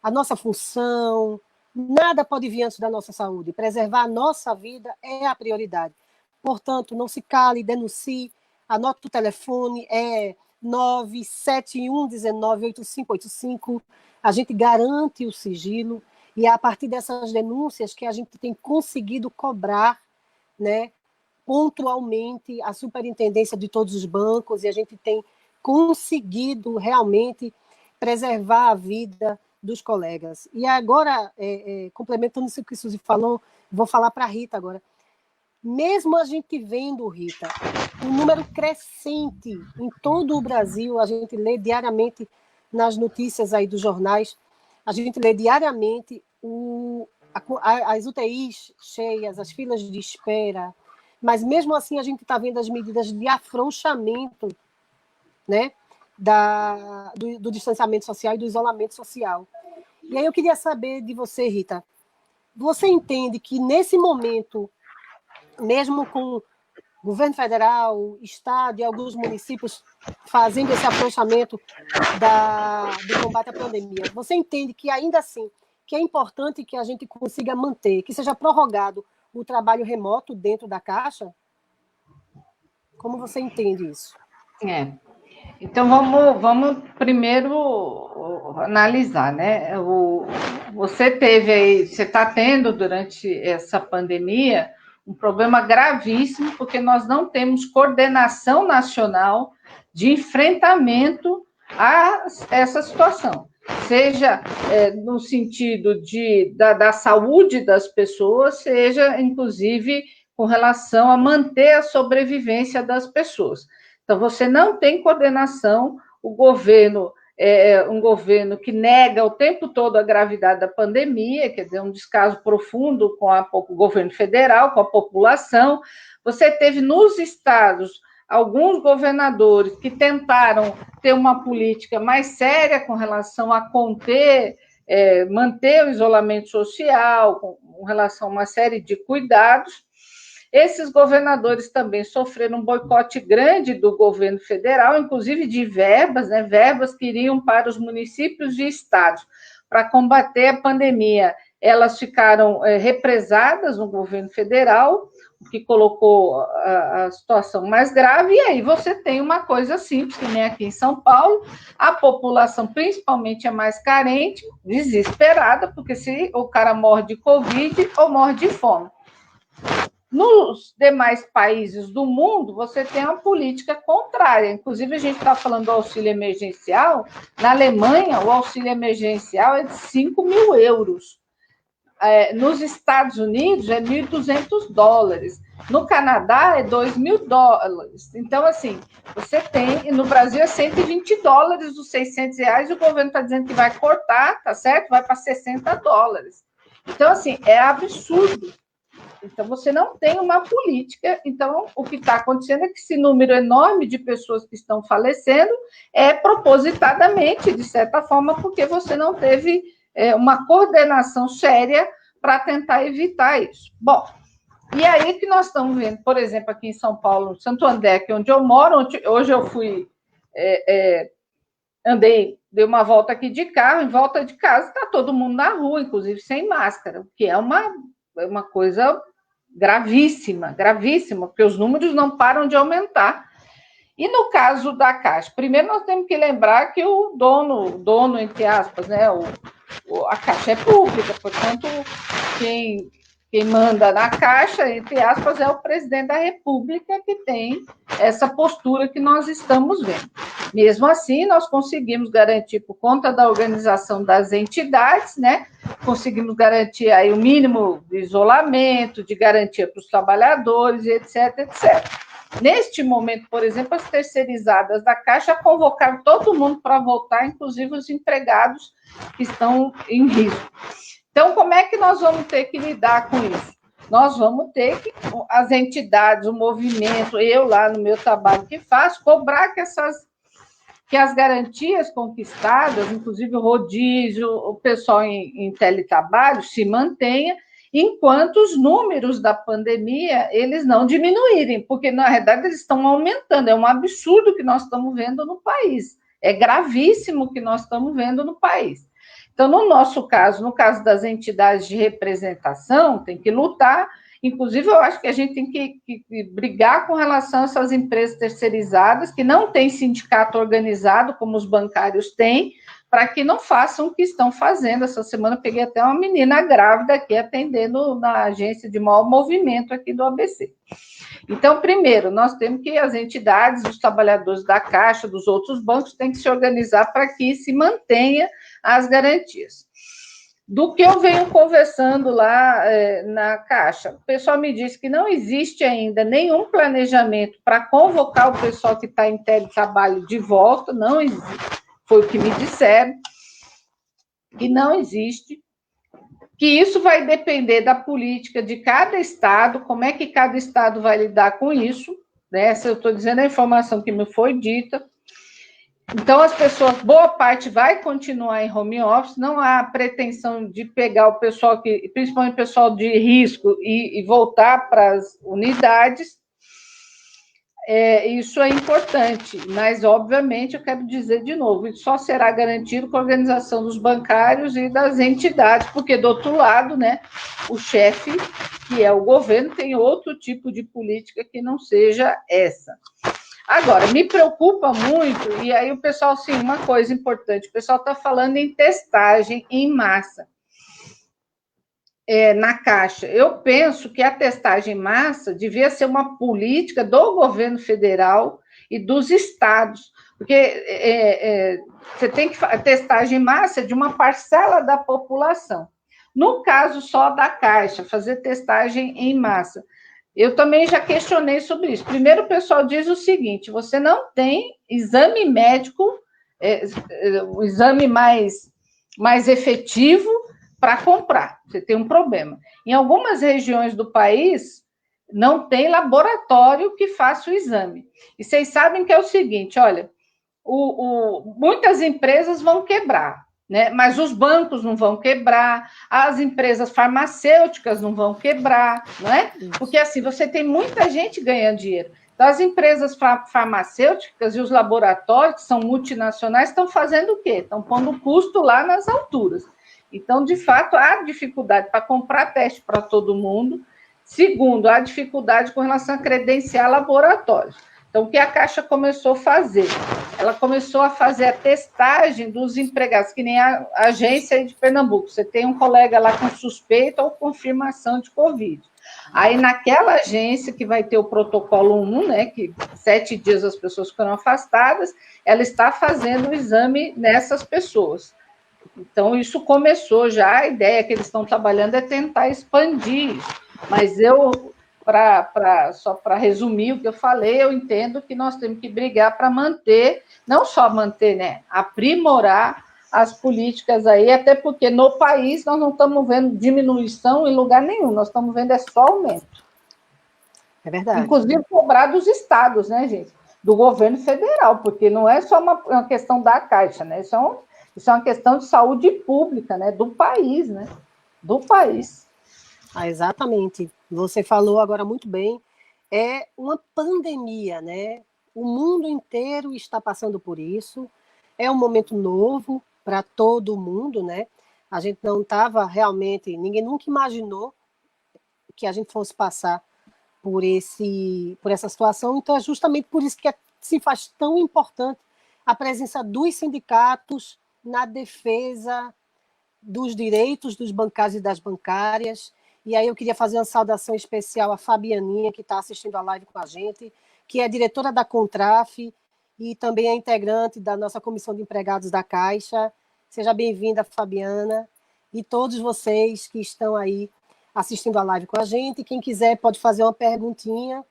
a nossa função, nada pode vir antes da nossa saúde. Preservar a nossa vida é a prioridade. Portanto, não se cale, denuncie. Anote o telefone, é 971198585. A gente garante o sigilo e é a partir dessas denúncias que a gente tem conseguido cobrar, né, pontualmente a superintendência de todos os bancos, e a gente tem conseguido realmente preservar a vida dos colegas. E agora, complementando isso que o Suzy falou, vou falar para a Rita agora. Mesmo a gente vendo, Rita, um número crescente em todo o Brasil, a gente lê diariamente nas notícias aí dos jornais, a gente lê diariamente as UTIs cheias, as filas de espera, mas mesmo assim a gente está vendo as medidas de afrouxamento, né, do distanciamento social e do isolamento social. E aí eu queria saber de você, Rita, você entende que nesse momento, mesmo com governo federal, estado e alguns municípios fazendo esse afrouxamento do combate à pandemia, você entende que ainda assim que é importante que a gente consiga manter, que seja prorrogado o trabalho remoto dentro da Caixa? Como você entende isso? Então, vamos primeiro analisar, né? Você está tendo durante essa pandemia um problema gravíssimo, porque nós não temos coordenação nacional de enfrentamento a essa situação, seja no sentido da saúde das pessoas, seja, inclusive, com relação a manter a sobrevivência das pessoas. Então, você não tem coordenação, o governo é um governo que nega o tempo todo a gravidade da pandemia, quer dizer, um descaso profundo com o governo federal, com a população. Você teve nos estados alguns governadores que tentaram ter uma política mais séria com relação a conter, manter o isolamento social, com relação a uma série de cuidados. Esses governadores também sofreram um boicote grande do governo federal, inclusive de verbas, né? Verbas que iriam para os municípios e estados para combater a pandemia. Elas ficaram represadas no governo federal, o que colocou a situação mais grave, e aí você tem uma coisa simples, que nem aqui em São Paulo, a população principalmente é mais carente, desesperada, porque se o cara morre de Covid ou morre de fome. Nos demais países do mundo, você tem uma política contrária. Inclusive, a gente está falando do auxílio emergencial. Na Alemanha, o auxílio emergencial é de 5 mil euros. Nos Estados Unidos, é $1.200. No Canadá é $2.000. Então, assim, você tem, no Brasil é $120 dos R$600, e o governo está dizendo que vai cortar, tá certo? Vai para $60. Então, assim, é absurdo. Então, você não tem uma política. Então, o que está acontecendo é que esse número enorme de pessoas que estão falecendo é propositadamente, de certa forma, porque você não teve uma coordenação séria para tentar evitar isso. Bom, e aí que nós estamos vendo, por exemplo, aqui em São Paulo, Santo André, que é onde eu moro, hoje eu fui, dei uma volta aqui de carro, em volta de casa está todo mundo na rua, inclusive sem máscara, o que é uma coisa gravíssima, gravíssima, porque os números não param de aumentar. E no caso da Caixa, primeiro nós temos que lembrar que o dono entre aspas, né, a Caixa é pública, portanto, quem manda na Caixa, entre aspas, é o presidente da República, que tem essa postura que nós estamos vendo. Mesmo assim, nós conseguimos garantir, por conta da organização das entidades, né, conseguimos garantir aí o mínimo de isolamento, de garantia para os trabalhadores, etc, etc. Neste momento, por exemplo, as terceirizadas da Caixa convocaram todo mundo para voltar, inclusive os empregados que estão em risco. Então, como é que nós vamos ter que lidar com isso? Nós vamos ter que, as entidades, o movimento, eu lá no meu trabalho que faço, cobrar que as garantias conquistadas, inclusive o rodízio, o pessoal em teletrabalho, se mantenha, enquanto os números da pandemia, eles não diminuírem, porque, na realidade, eles estão aumentando. É um absurdo que nós estamos vendo no país. É gravíssimo o que nós estamos vendo no país. Então, no nosso caso, no caso das entidades de representação, tem que lutar. Inclusive, eu acho que a gente tem que brigar com relação a essas empresas terceirizadas, que não têm sindicato organizado, como os bancários têm, para que não façam o que estão fazendo. Essa semana eu peguei até uma menina grávida aqui atendendo na agência de maior movimento aqui do ABC. Então, primeiro, nós temos que as entidades, os trabalhadores da Caixa, dos outros bancos, têm que se organizar para que se mantenha as garantias. Do que eu venho conversando lá na Caixa, o pessoal me disse que não existe ainda nenhum planejamento para convocar o pessoal que está em teletrabalho de volta, não existe. Foi o que me disseram, que não existe, que isso vai depender da política de cada estado, como é que cada estado vai lidar com isso, né? Essa eu estou dizendo a informação que me foi dita. Então, as pessoas, boa parte vai continuar em home office, não há pretensão de pegar o pessoal, principalmente o pessoal de risco, e voltar para as unidades. Isso é importante, mas, obviamente, eu quero dizer de novo, isso só será garantido com a organização dos bancários e das entidades, porque, do outro lado, né, o chefe, que é o governo, tem outro tipo de política que não seja essa. Agora, me preocupa muito, e aí o pessoal, sim, uma coisa importante, o pessoal está falando em testagem em massa na Caixa. Eu penso que a testagem em massa devia ser uma política do governo federal e dos estados, porque você tem que a testagem em massa de uma parcela da população. No caso só da Caixa, fazer testagem em massa. Eu também já questionei sobre isso. Primeiro, o pessoal diz o seguinte: você não tem exame médico, o exame mais efetivo para comprar. Você tem um problema. Em algumas regiões do país, não tem laboratório que faça o exame. E vocês sabem que é o seguinte: olha, muitas empresas vão quebrar, né? Mas os bancos não vão quebrar, as empresas farmacêuticas não vão quebrar, não é? Porque assim, você tem muita gente ganhando dinheiro. Então, as empresas farmacêuticas e os laboratórios, que são multinacionais, estão fazendo o quê? Estão pondo o custo lá nas alturas. Então, de fato, há dificuldade para comprar teste para todo mundo. Segundo, há dificuldade com relação a credenciar laboratórios. Então, o que a Caixa começou a fazer? Ela começou a fazer a testagem dos empregados, que nem a agência de Pernambuco. Você tem um colega lá com suspeita ou confirmação de Covid. Aí, naquela agência que vai ter o protocolo 1, né, que 7 dias as pessoas foram afastadas, ela está fazendo o exame nessas pessoas. Então, isso começou já, a ideia que eles estão trabalhando é tentar expandir isso. Mas eu só para resumir o que eu falei, eu entendo que nós temos que brigar para manter, não só manter, né, aprimorar as políticas aí, até porque no país nós não estamos vendo diminuição em lugar nenhum, nós estamos vendo só aumento. É verdade. Inclusive cobrar dos estados, né, gente? Do governo federal, porque não é só uma questão da Caixa, né? Isso é uma questão de saúde pública, né? Do país, né? Do país. Exatamente. Você falou agora muito bem. É uma pandemia, né? O mundo inteiro está passando por isso. É um momento novo para todo mundo, né? A gente não estava realmente, ninguém nunca imaginou que a gente fosse passar por essa situação. Então é justamente por isso que se faz tão importante a presença dos sindicatos na defesa dos direitos dos bancários e das bancárias. E aí eu queria fazer uma saudação especial à Fabianinha, que está assistindo a live com a gente, que é diretora da Contraf e também é integrante da nossa Comissão de Empregados da Caixa. Seja bem-vinda, Fabiana, e todos vocês que estão aí assistindo a live com a gente. Quem quiser pode fazer uma perguntinha,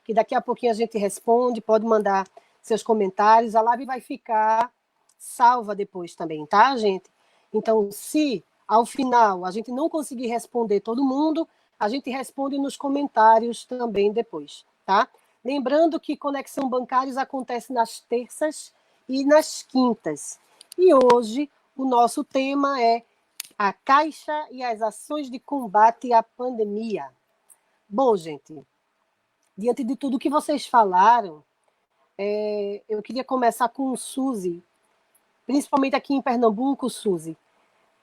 que daqui a pouquinho a gente responde, pode mandar seus comentários. A live vai ficar salva depois também, tá, gente? Então, se ao final a gente não conseguir responder todo mundo, a gente responde nos comentários também depois, tá? Lembrando que Conexão Bancários acontece nas terças e nas quintas. E hoje o nosso tema é a Caixa e as ações de combate à pandemia. Bom, gente, diante de tudo que vocês falaram, eu queria começar com o Suzy, principalmente aqui em Pernambuco, Suzy.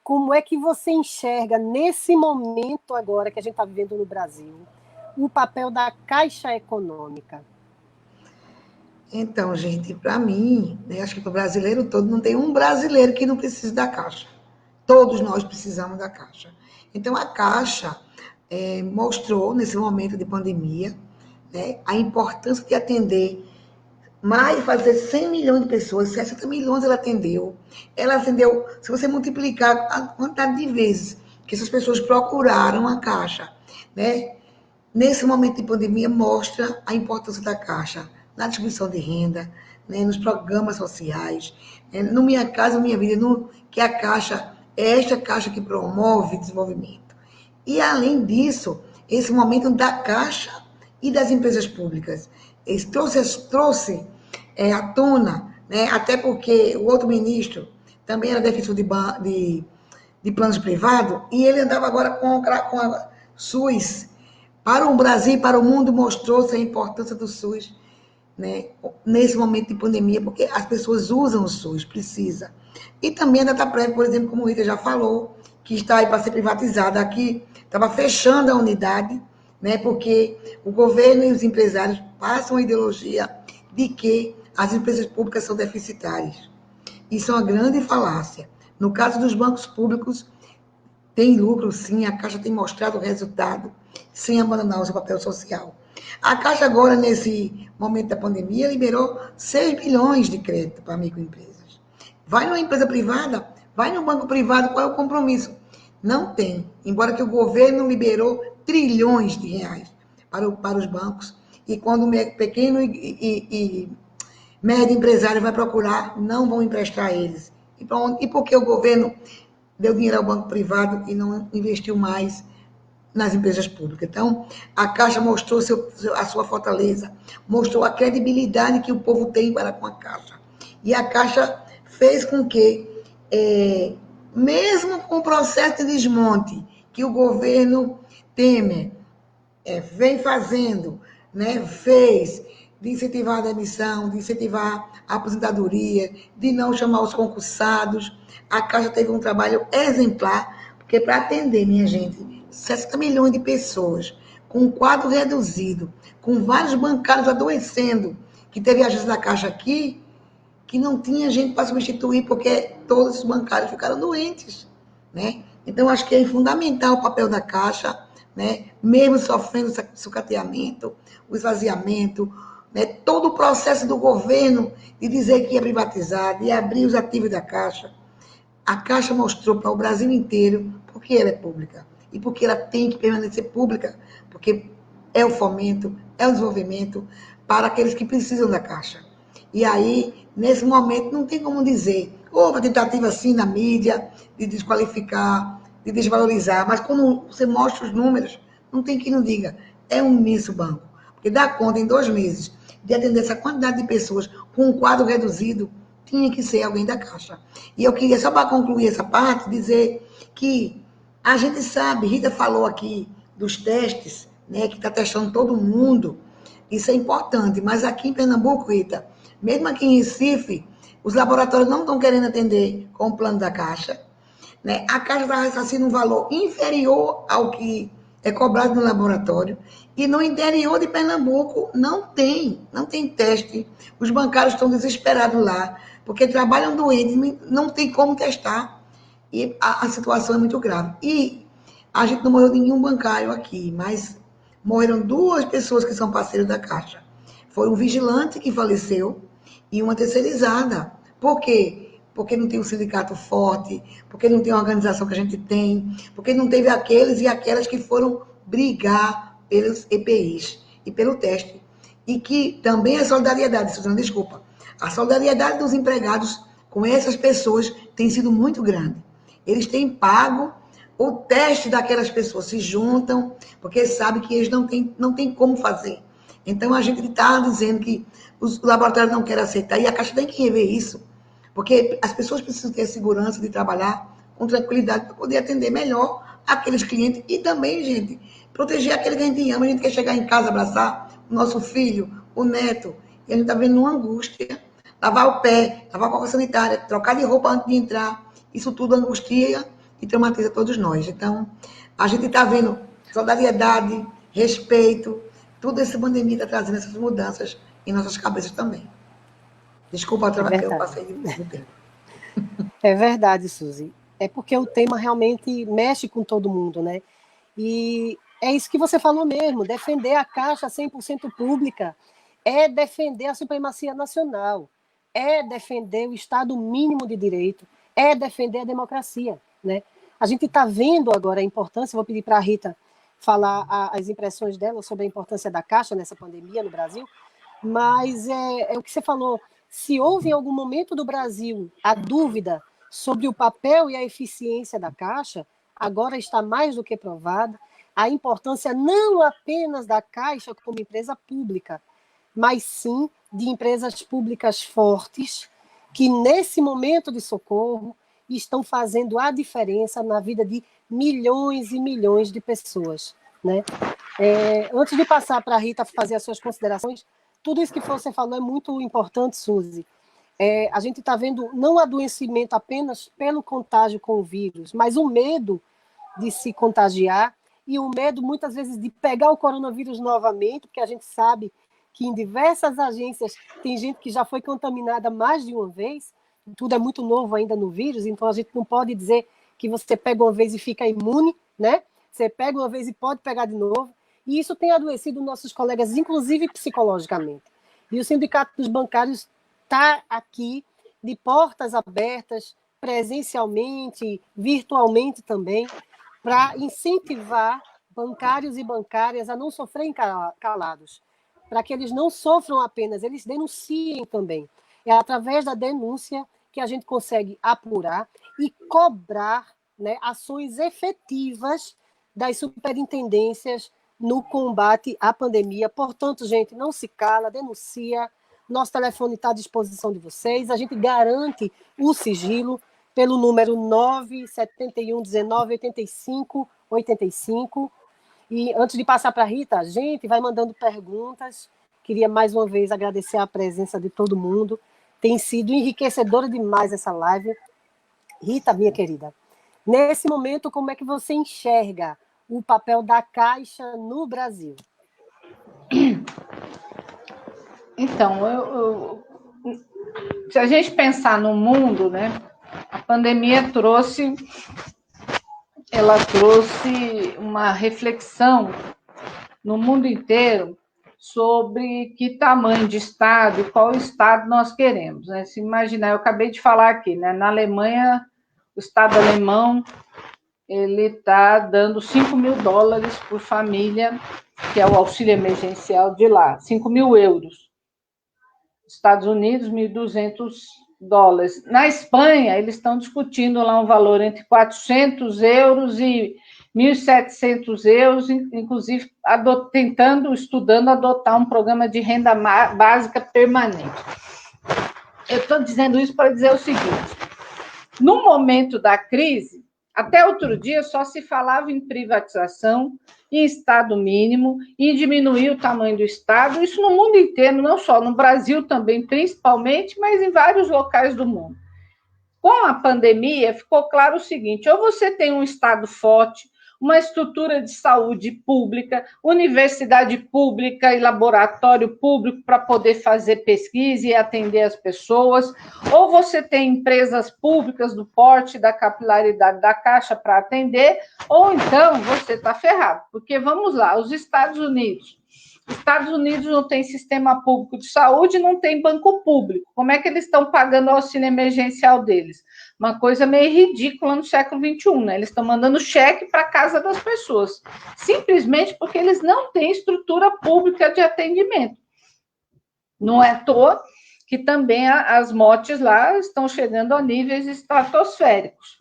Como é que você enxerga, nesse momento agora que a gente está vivendo no Brasil, o papel da Caixa Econômica? Então, gente, para mim, né, acho que para o brasileiro todo, não tem um brasileiro que não precise da Caixa. Todos nós precisamos da Caixa. Então, a Caixa mostrou, nesse momento de pandemia, né, a importância de atender mais, fazer 100 milhões de pessoas, 60 milhões ela atendeu. Ela atendeu, se você multiplicar a quantidade de vezes que essas pessoas procuraram a Caixa, né, nesse momento de pandemia, mostra a importância da Caixa na distribuição de renda, né, nos programas sociais, no Minha Casa Minha Vida, que a Caixa é esta Caixa que promove desenvolvimento. E, além disso, esse momento da Caixa e das empresas públicas. Ele trouxe à tona, né, até porque o outro ministro também era defensor de planos privados, e ele andava agora com a SUS. Para o Brasil e para o mundo mostrou-se a importância do SUS, né, nesse momento de pandemia, porque as pessoas usam o SUS, precisa. E também a Dataprev, por exemplo, como o Rita já falou, que está aí para ser privatizada, aqui estava fechando a unidade, né, porque o governo e os empresários passam a ideologia de que as empresas públicas são deficitárias. Isso é uma grande falácia. No caso dos bancos públicos, tem lucro, sim, a Caixa tem mostrado o resultado, sem abandonar o seu papel social. A Caixa agora, nesse momento da pandemia, liberou 6 bilhões de crédito para microempresas. Vai numa empresa privada, vai num banco privado, qual é o compromisso? Não tem, embora que o governo liberou trilhões de reais para os bancos, e quando o pequeno e médio empresário vai procurar, não vão emprestar a eles. E por que o governo deu dinheiro ao banco privado e não investiu mais nas empresas públicas? Então, a Caixa mostrou a sua fortaleza, mostrou a credibilidade que o povo tem para com a Caixa. E a Caixa fez com que, mesmo com o processo de desmonte que o governo Temer vem fazendo, né, fez, de incentivar a demissão, de incentivar a aposentadoria, de não chamar os concursados, a Caixa teve um trabalho exemplar, porque para atender, minha gente, 60 milhões de pessoas, com um quadro reduzido, com vários bancários adoecendo, que teve agência da Caixa aqui, que não tinha gente para substituir, porque todos os bancários ficaram doentes, né? Então, acho que é fundamental o papel da Caixa, né? Mesmo sofrendo sucateamento, o esvaziamento, né? Todo o processo do governo de dizer que ia privatizar, de abrir os ativos da Caixa. A Caixa mostrou para o Brasil inteiro porque ela é pública e porque ela tem que permanecer pública, porque é o fomento, é o desenvolvimento para aqueles que precisam da Caixa. E aí, nesse momento, não tem como dizer, houve uma tentativa assim na mídia de desqualificar, de desvalorizar, mas quando você mostra os números, não tem quem não diga, é um imenso banco. Porque dá conta, em 2 meses, de atender essa quantidade de pessoas com um quadro reduzido, tinha que ser alguém da Caixa. E eu queria, só para concluir essa parte, dizer que a gente sabe, Rita falou aqui dos testes, né, que está testando todo mundo, isso é importante, mas aqui em Pernambuco, Rita, mesmo aqui em Recife, os laboratórios não estão querendo atender com o plano da Caixa, né? A Caixa está ressarcindo um valor inferior ao que é cobrado no laboratório, e no interior de Pernambuco não tem teste. Os bancários estão desesperados lá, porque trabalham doentes, não tem como testar, e a situação é muito grave. E a gente não morreu nenhum bancário aqui, mas morreram 2 pessoas que são parceiros da Caixa. Foi um vigilante que faleceu e uma terceirizada. Por quê? Porque não tem um sindicato forte, porque não tem a organização que a gente tem, porque não teve aqueles e aquelas que foram brigar pelos EPIs e pelo teste. E que também a solidariedade, Suzana, desculpa, a solidariedade dos empregados com essas pessoas tem sido muito grande. Eles têm pago o teste daquelas pessoas, se juntam, porque sabem que eles não têm como fazer. Então, a gente está dizendo que os laboratórios não querem aceitar, e a Caixa tem que rever isso, porque as pessoas precisam ter segurança de trabalhar com tranquilidade para poder atender melhor aqueles clientes e também, gente, proteger aquele que a gente ama. A gente quer chegar em casa, abraçar o nosso filho, o neto, e a gente está vendo uma angústia. Lavar o pé, lavar com água sanitária, trocar de roupa antes de entrar, isso tudo angustia e traumatiza todos nós. Então, a gente está vendo solidariedade, respeito, tudo essa pandemia está trazendo essas mudanças em nossas cabeças também. Desculpa que eu passei do tempo. É verdade, Suzy. É porque o tema realmente mexe com todo mundo, né? E é isso que você falou mesmo, defender a Caixa 100% pública é defender a supremacia nacional, é defender o Estado mínimo de direito, é defender a democracia, né? A gente está vendo agora a importância, vou pedir para a Rita falar as impressões dela sobre a importância da Caixa nessa pandemia no Brasil, mas é o que você falou, se houve em algum momento do Brasil a dúvida sobre o papel e a eficiência da Caixa, agora está mais do que provada a importância não apenas da Caixa como empresa pública, mas sim de empresas públicas fortes que, nesse momento de socorro, estão fazendo a diferença na vida de milhões e milhões de pessoas, né? Antes de passar para a Rita fazer as suas considerações, tudo isso que você falou é muito importante, Suzy. A gente está vendo não o adoecimento apenas pelo contágio com o vírus, mas o medo de se contagiar e o medo, muitas vezes, de pegar o coronavírus novamente, porque a gente sabe que em diversas agências tem gente que já foi contaminada mais de uma vez, tudo é muito novo ainda no vírus, então a gente não pode dizer que você pega uma vez e fica imune, né? Você pega uma vez e pode pegar de novo, e isso tem adoecido nossos colegas, inclusive psicologicamente. E o Sindicato dos Bancários está aqui, de portas abertas, presencialmente, virtualmente também, para incentivar bancários e bancárias a não sofrerem calados, para que eles não sofram apenas, eles denunciem também. É através da denúncia que a gente consegue apurar e cobrar, né, ações efetivas das superintendências no combate à pandemia. Portanto, gente, não se cala, denuncia. Nosso telefone está à disposição de vocês. A gente garante o sigilo pelo número 971 19 85 85. E antes de passar para a Rita, a gente vai mandando perguntas. Queria mais uma vez agradecer a presença de todo mundo. Tem sido enriquecedora demais essa live. Rita, minha querida, nesse momento, como é que você enxerga o papel da Caixa no Brasil? Então, se a gente pensar no mundo, né, a pandemia trouxe uma reflexão no mundo inteiro sobre que tamanho de Estado e qual Estado nós queremos, né? Se imaginar, eu acabei de falar aqui, né? Na Alemanha, o Estado alemão ele está dando $5.000 por família que é o auxílio emergencial de lá, 5 mil euros. Estados Unidos, 1.200 dólares. Na Espanha, eles estão discutindo lá um valor entre 400 euros e 1.700 euros, inclusive estudando adotar um programa de renda básica permanente. Eu estou dizendo isso para dizer o seguinte: no momento da crise, até outro dia só se falava em privatização, em Estado mínimo, em diminuir o tamanho do Estado, isso no mundo inteiro, não só no Brasil também, principalmente, mas em vários locais do mundo. Com a pandemia, ficou claro o seguinte: ou você tem um Estado forte, uma estrutura de saúde pública, universidade pública e laboratório público para poder fazer pesquisa e atender as pessoas, ou você tem empresas públicas do porte, da capilaridade da Caixa para atender, ou então você está ferrado, porque vamos lá, os Estados Unidos não tem sistema público de saúde, não tem banco público. Como é que eles estão pagando o auxílio emergencial deles? Uma coisa meio ridícula no século XXI, né? Eles estão mandando cheque para a casa das pessoas, simplesmente porque eles não têm estrutura pública de atendimento. Não é à toa que também as mortes lá estão chegando a níveis estratosféricos.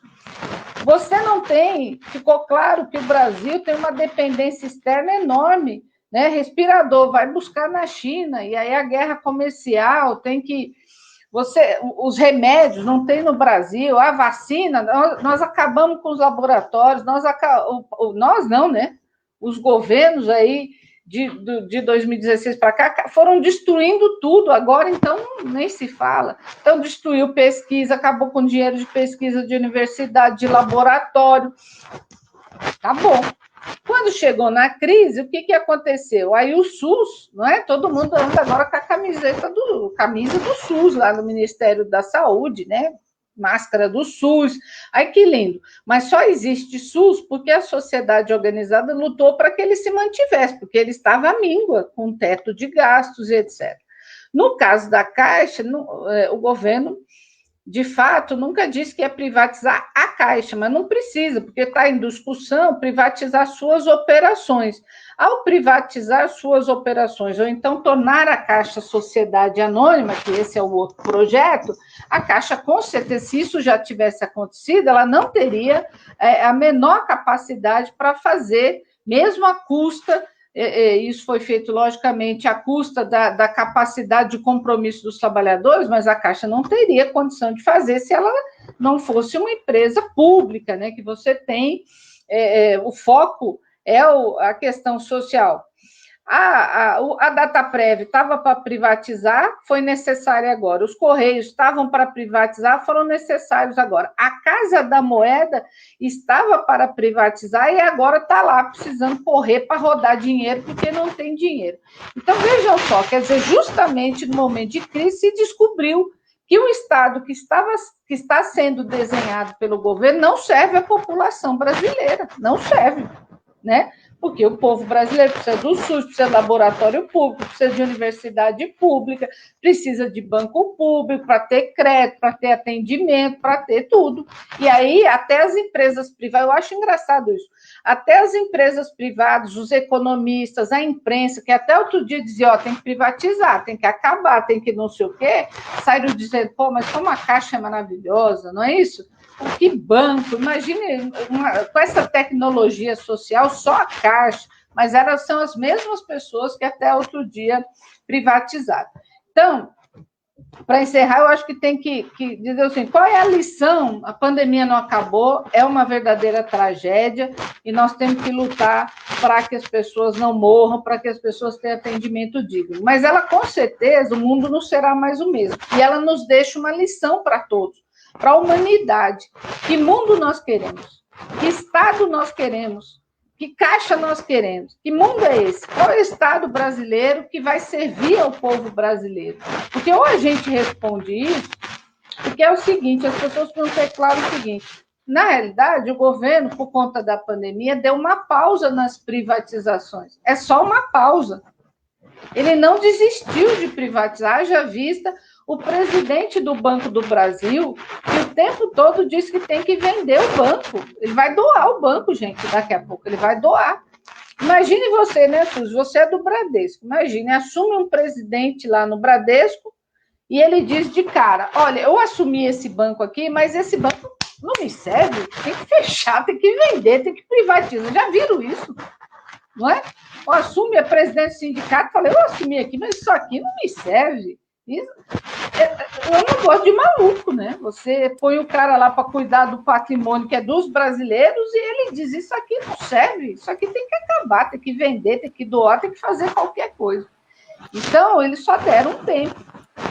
Você não tem, ficou claro que o Brasil tem uma dependência externa enorme, né? Respirador, vai buscar na China, e aí a guerra comercial tem que... os remédios não tem no Brasil, a vacina, nós acabamos com os laboratórios, nós não, né? Os governos aí de 2016 para cá foram destruindo tudo, agora então nem se fala. Então destruiu pesquisa, acabou com dinheiro de pesquisa de universidade, de laboratório, acabou. Quando chegou na crise, o que aconteceu? Aí o SUS, não é? Todo mundo anda agora com a camisa do SUS lá no Ministério da Saúde, né? Máscara do SUS. Ai, que lindo. Mas só existe SUS porque a sociedade organizada lutou para que ele se mantivesse, porque ele estava à míngua, com teto de gastos e etc. No caso da Caixa, o governo, de fato, nunca disse que ia privatizar a Caixa, mas não precisa, porque está em discussão privatizar suas operações. Ao privatizar suas operações, ou então tornar a Caixa sociedade anônima, que esse é o outro projeto, a Caixa, com certeza, se isso já tivesse acontecido, ela não teria a menor capacidade para fazer, mesmo à custa... Isso foi feito, logicamente, à custa da capacidade de compromisso dos trabalhadores, mas a Caixa não teria condição de fazer se ela não fosse uma empresa pública, né? Que você tem, o foco é a questão social. A Dataprev estava para privatizar, foi necessária agora. Os Correios estavam para privatizar, foram necessários agora. A Casa da Moeda estava para privatizar e agora está lá precisando correr para rodar dinheiro, porque não tem dinheiro. Então, vejam só, quer dizer, justamente no momento de crise se descobriu que o Estado que está sendo desenhado pelo governo não serve à população brasileira, não serve, né? Porque o povo brasileiro precisa do SUS, precisa de laboratório público, precisa de universidade pública, precisa de banco público para ter crédito, para ter atendimento, para ter tudo. E aí, até as empresas privadas, eu acho engraçado isso, até as empresas privadas, os economistas, a imprensa, que até outro dia dizia, tem que privatizar, tem que acabar, tem que não sei o quê, saíram dizendo, mas como a Caixa é maravilhosa, não é isso? Que banco, imagine, com essa tecnologia social, só a Caixa, mas são as mesmas pessoas que até outro dia privatizaram. Então, para encerrar, eu acho que tem que dizer assim, qual é a lição? A pandemia não acabou, é uma verdadeira tragédia, e nós temos que lutar para que as pessoas não morram, para que as pessoas tenham atendimento digno. Mas ela, com certeza, o mundo não será mais o mesmo, e ela nos deixa uma lição para todos, para a humanidade. Que mundo nós queremos? Que Estado nós queremos? Que Caixa nós queremos? Que mundo é esse? Qual é o Estado brasileiro que vai servir ao povo brasileiro? Porque ou a gente responde isso, porque é o seguinte, as pessoas precisam ter claro o seguinte, na realidade, o governo, por conta da pandemia, deu uma pausa nas privatizações. É só uma pausa. Ele não desistiu de privatizar, haja vista o presidente do Banco do Brasil, que o tempo todo diz que tem que vender o banco. Ele vai doar o banco, gente, daqui a pouco ele vai doar. Imagine você, né, Suzy? Você é do Bradesco. Imagine, assume um presidente lá no Bradesco e ele diz de cara: olha, eu assumi esse banco aqui, mas esse banco não me serve, tem que fechar, tem que vender, tem que privatizar. Já viram isso? Não é? Eu assume a presidente do sindicato e fala: eu assumi aqui, mas isso aqui não me serve. Isso, eu não gosto de maluco, né? Você põe o cara lá para cuidar do patrimônio que é dos brasileiros e ele diz: isso aqui não serve, isso aqui tem que acabar, tem que vender, tem que doar, tem que fazer qualquer coisa. Então, eles só deram um tempo.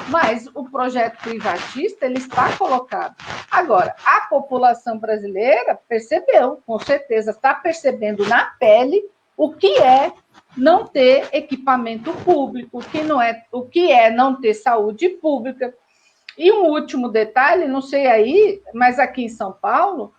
Mas o projeto privatista, ele está colocado. Agora, a população brasileira percebeu, com certeza, está percebendo na pele o que é não ter equipamento público, o que é não ter saúde pública. E um último detalhe, não sei aí, mas aqui em São Paulo,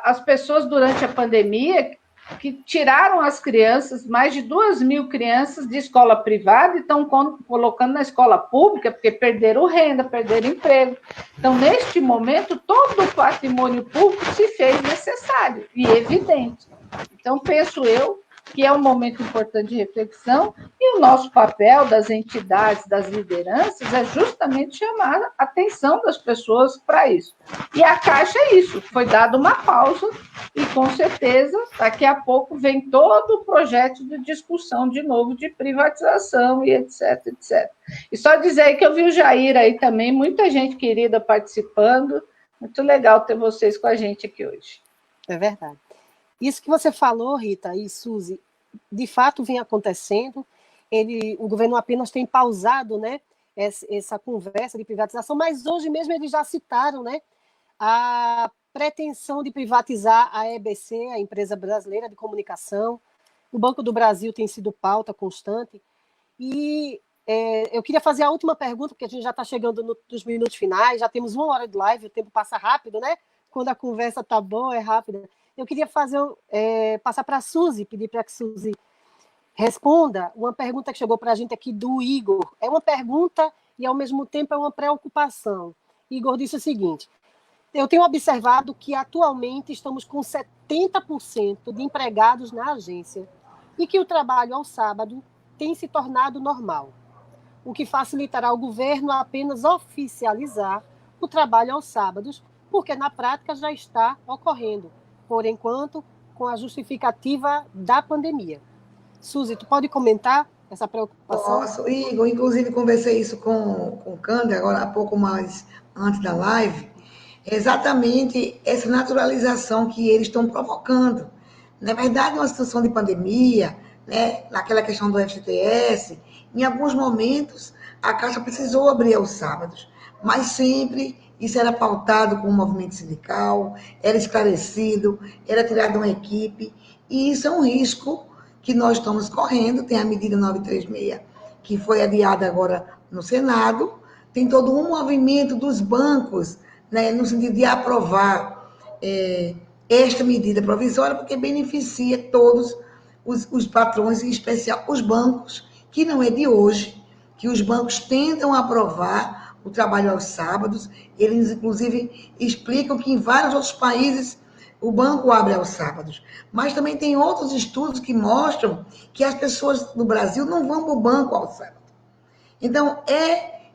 as pessoas durante a pandemia que tiraram as crianças, mais de 2.000 crianças de escola privada e estão colocando na escola pública, porque perderam renda, perderam emprego. Então, neste momento, todo o patrimônio público se fez necessário e evidente. Então, penso eu que é um momento importante de reflexão e o nosso papel das entidades, das lideranças, é justamente chamar a atenção das pessoas para isso. E a Caixa é isso, foi dada uma pausa e, com certeza, daqui a pouco vem todo o projeto de discussão de novo de privatização e etc, etc. E só dizer aí que eu vi o Jair aí também, muita gente querida participando, muito legal ter vocês com a gente aqui hoje. É verdade. Isso que você falou, Rita e Suzy, de fato vem acontecendo. O governo apenas tem pausado, né, essa conversa de privatização, mas hoje mesmo eles já citaram, né, a pretensão de privatizar a EBC, a Empresa Brasileira de Comunicação. O Banco do Brasil tem sido pauta constante. E eu queria fazer a última pergunta, porque a gente já está chegando nos minutos finais, já temos 1 hora de live, o tempo passa rápido, né? Quando a conversa está boa, é rápida. Eu queria passar para a Suzy, pedir para que a Suzy responda uma pergunta que chegou para a gente aqui do Igor. É uma pergunta e, ao mesmo tempo, é uma preocupação. Igor disse o seguinte: eu tenho observado que, atualmente, estamos com 70% de empregados na agência e que o trabalho ao sábado tem se tornado normal, o que facilitará ao governo a apenas oficializar o trabalho aos sábados, porque, na prática, já está ocorrendo, por enquanto, com a justificativa da pandemia. Suzy, tu pode comentar essa preocupação? Posso, Igor, inclusive conversei isso com o Cândida, agora há pouco mais antes da live, exatamente essa naturalização que eles estão provocando. Na verdade, numa situação de pandemia, né, naquela questão do FGTS, em alguns momentos a Caixa precisou abrir aos sábados, mas sempre isso era pautado com o movimento sindical, era esclarecido, era tirado uma equipe, e isso é um risco que nós estamos correndo. Tem a medida 936, que foi adiada agora no Senado, tem todo um movimento dos bancos, né, no sentido de aprovar esta medida provisória, porque beneficia todos os patrões, em especial os bancos, que não é de hoje, que os bancos tentam aprovar o trabalho aos sábados. Eles, inclusive, explicam que em vários outros países o banco abre aos sábados. Mas também tem outros estudos que mostram que as pessoas do Brasil não vão para o banco ao sábado. Então,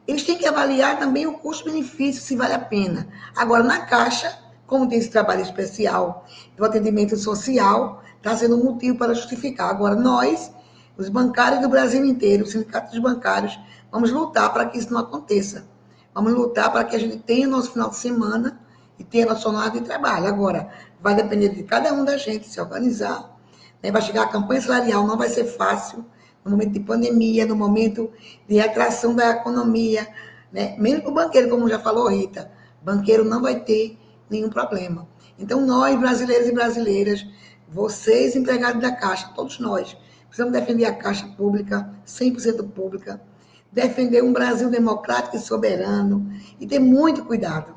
eles têm que avaliar também o custo-benefício, se vale a pena. Agora, na Caixa, como tem esse trabalho especial do atendimento social, está sendo um motivo para justificar. Agora, nós, os bancários do Brasil inteiro, os sindicatos bancários, vamos lutar para que isso não aconteça. Vamos lutar para que a gente tenha nosso final de semana e tenha nosso horário de trabalho. Agora, vai depender de cada um da gente se organizar, né? Vai chegar a campanha salarial, não vai ser fácil, no momento de pandemia, no momento de retração da economia, né? Mesmo o banqueiro, como já falou Rita, banqueiro não vai ter nenhum problema. Então, nós, brasileiros e brasileiras, vocês, empregados da Caixa, todos nós, precisamos defender a Caixa pública, 100% pública, defender um Brasil democrático e soberano, e ter muito cuidado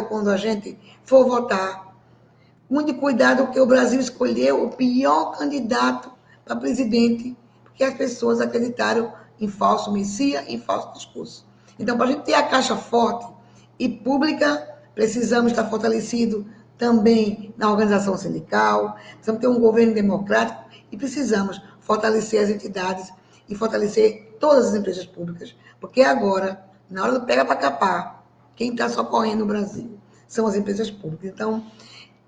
quando a gente for votar, muito cuidado porque o Brasil escolheu o pior candidato para presidente, porque as pessoas acreditaram em falso Messias, em falso discurso. Então, para a gente ter a Caixa forte e pública, precisamos estar fortalecido também na organização sindical, precisamos ter um governo democrático E precisamos fortalecer as entidades e fortalecer todas as empresas públicas, porque agora, na hora do pega para capar, quem está socorrendo no Brasil são as empresas públicas. Então,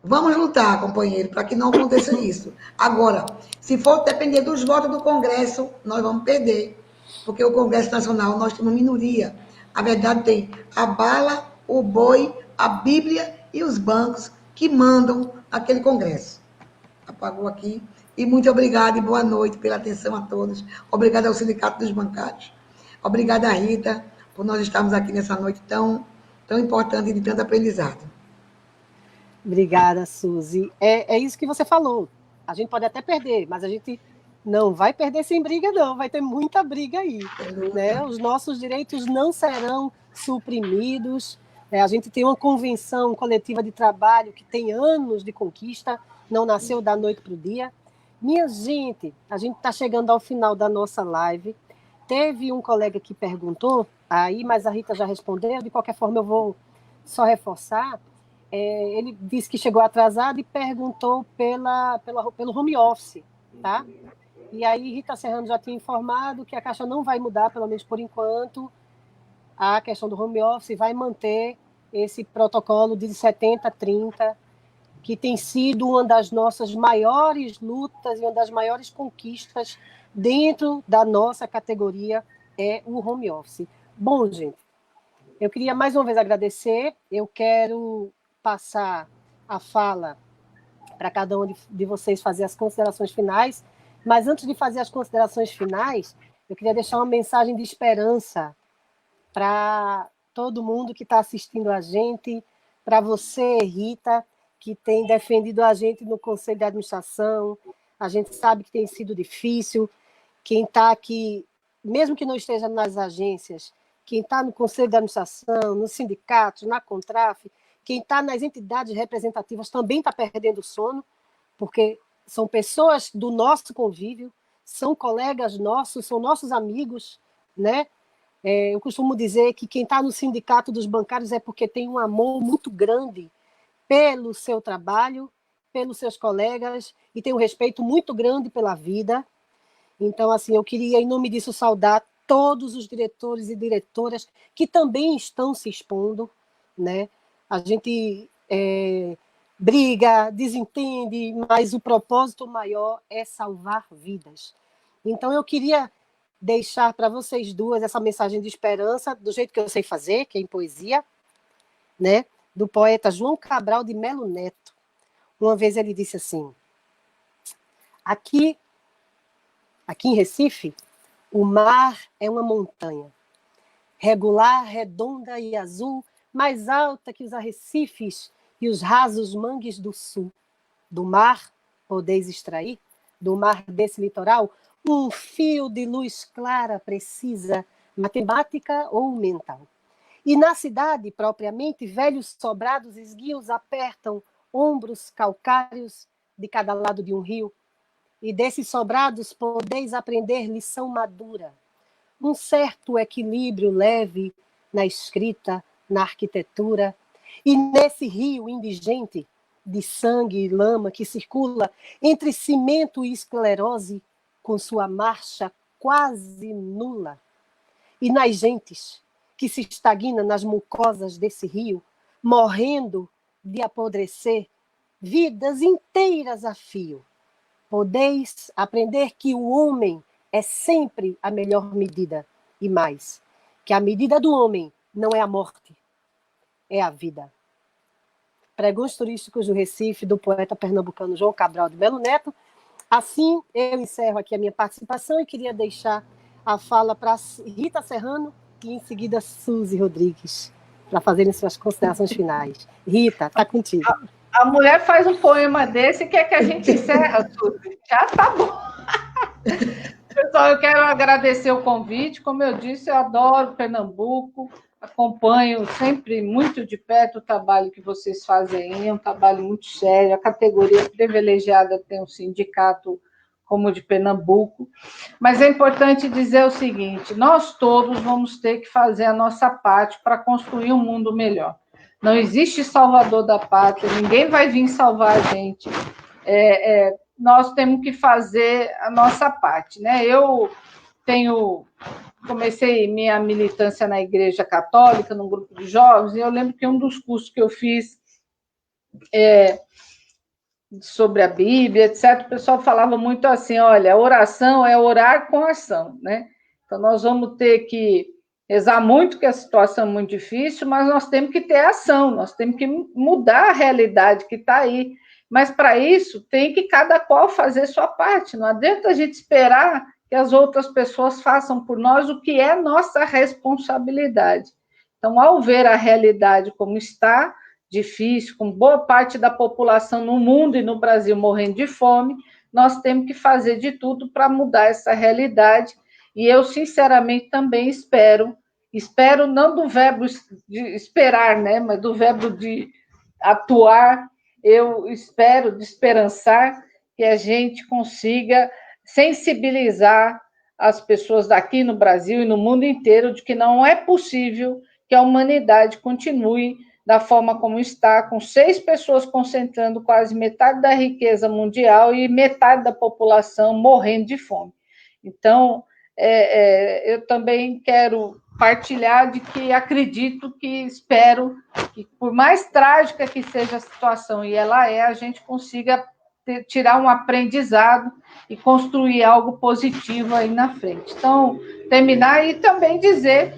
vamos lutar, companheiro, para que não aconteça isso. Agora, se for depender dos votos do Congresso, nós vamos perder, porque o Congresso Nacional, nós temos minoria. A verdade tem a bala, o boi, a Bíblia e os bancos que mandam aquele Congresso. Apagou aqui. E muito obrigada e boa noite pela atenção a todos. Obrigada ao Sindicato dos Bancários. Obrigada, Rita, por nós estarmos aqui nessa noite tão importante e de tanto aprendizado. Obrigada, Suzy. É isso que você falou. A gente pode até perder, mas a gente não vai perder sem briga, não. Vai ter muita briga aí. Né? Os nossos direitos não serão suprimidos. A gente tem uma convenção coletiva de trabalho que tem anos de conquista, não nasceu da noite para o dia. Minha gente, a gente está chegando ao final da nossa live. Teve um colega que perguntou, aí, mas a Rita já respondeu, de qualquer forma eu vou só reforçar. Ele disse que chegou atrasado e perguntou pelo home office, tá? E aí Rita Serrano já tinha informado que a Caixa não vai mudar, pelo menos por enquanto, a questão do home office, vai manter esse protocolo de 70-30, que tem sido uma das nossas maiores lutas e uma das maiores conquistas dentro da nossa categoria, é o home office. Bom, gente, eu queria mais uma vez agradecer, eu quero passar a fala para cada um de vocês fazer as considerações finais, mas antes de fazer as considerações finais, eu queria deixar uma mensagem de esperança para todo mundo que está assistindo a gente, para você, Rita, que tem defendido a gente no Conselho de Administração. A gente sabe que tem sido difícil. Quem está aqui, mesmo que não esteja nas agências, quem está no Conselho de Administração, nos sindicatos, na Contraf, quem está nas entidades representativas também está perdendo o sono, porque são pessoas do nosso convívio, são colegas nossos, são nossos amigos, né? Eu costumo dizer que quem está no Sindicato dos Bancários é porque tem um amor muito grande pelo seu trabalho, pelos seus colegas, e tem um respeito muito grande pela vida. Então, assim, eu queria, em nome disso, saudar todos os diretores e diretoras que também estão se expondo, né? A gente briga, desentende, mas o propósito maior é salvar vidas. Então, eu queria deixar para vocês duas essa mensagem de esperança, do jeito que eu sei fazer, que é em poesia, né? Do poeta João Cabral de Melo Neto. Uma vez ele disse assim: aqui em Recife, o mar é uma montanha, regular, redonda e azul, mais alta que os arrecifes e os rasos mangues do sul. Do mar, podeis extrair, do mar desse litoral, um fio de luz clara precisa, matemática ou mental. E na cidade, propriamente, velhos sobrados esguios apertam ombros calcários de cada lado de um rio. E desses sobrados podeis aprender lição madura. Um certo equilíbrio leve na escrita, na arquitetura. E nesse rio indigente de sangue e lama que circula entre cimento e esclerose, com sua marcha quase nula. E nas gentes que se estagna nas mucosas desse rio, morrendo de apodrecer, vidas inteiras a fio. Podeis aprender que o homem é sempre a melhor medida, e mais, que a medida do homem não é a morte, é a vida. Pregões turísticos do Recife, do poeta pernambucano João Cabral de Melo Neto. Assim, eu encerro aqui a minha participação e queria deixar a fala para Rita Serrano e, em seguida, Suzy Rodrigues, para fazerem suas considerações finais. Rita, está contigo. A mulher faz um poema desse e quer que a gente encerre, Suzy. Já está bom. Pessoal, eu quero agradecer o convite. Como eu disse, eu adoro Pernambuco, acompanho sempre muito de perto o trabalho que vocês fazem aí, é um trabalho muito sério, a categoria privilegiada tem um sindicato como o de Pernambuco, mas é importante dizer o seguinte: nós todos vamos ter que fazer a nossa parte para construir um mundo melhor. Não existe salvador da pátria, ninguém vai vir salvar a gente. nós temos que fazer a nossa parte, né? Eu comecei minha militância na Igreja Católica, num grupo de jovens, e eu lembro que um dos cursos que eu fiz sobre a Bíblia, etc., o pessoal falava muito assim, olha, a oração é orar com ação, né? Então, nós vamos ter que rezar muito, que a situação é muito difícil, mas nós temos que ter ação, nós temos que mudar a realidade que está aí. Mas, para isso, tem que cada qual fazer sua parte. Não adianta a gente esperar que as outras pessoas façam por nós o que é nossa responsabilidade. Então, ao ver a realidade como está, difícil, com boa parte da população no mundo e no Brasil morrendo de fome, nós temos que fazer de tudo para mudar essa realidade. E eu, sinceramente, também espero não do verbo de esperar, né, mas do verbo de atuar. Eu espero, de esperançar, que a gente consiga sensibilizar as pessoas daqui no Brasil e no mundo inteiro de que não é possível que a humanidade continue da forma como está, com 6 pessoas concentrando quase metade da riqueza mundial e metade da população morrendo de fome. Então, eu também quero partilhar de que acredito que espero que, por mais trágica que seja a situação, e ela a gente consiga tirar um aprendizado e construir algo positivo aí na frente. Então, terminar e também dizer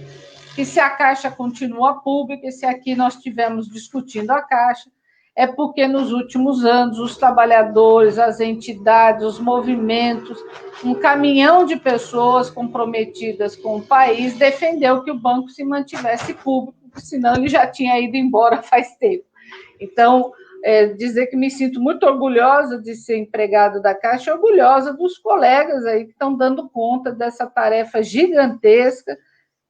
que se a Caixa continua pública, e se aqui nós estivermos discutindo a Caixa, é porque nos últimos anos os trabalhadores, as entidades, os movimentos, um caminhão de pessoas comprometidas com o país defendeu que o banco se mantivesse público, porque senão ele já tinha ido embora faz tempo. Então, dizer que me sinto muito orgulhosa de ser empregado da Caixa, orgulhosa dos colegas aí que estão dando conta dessa tarefa gigantesca,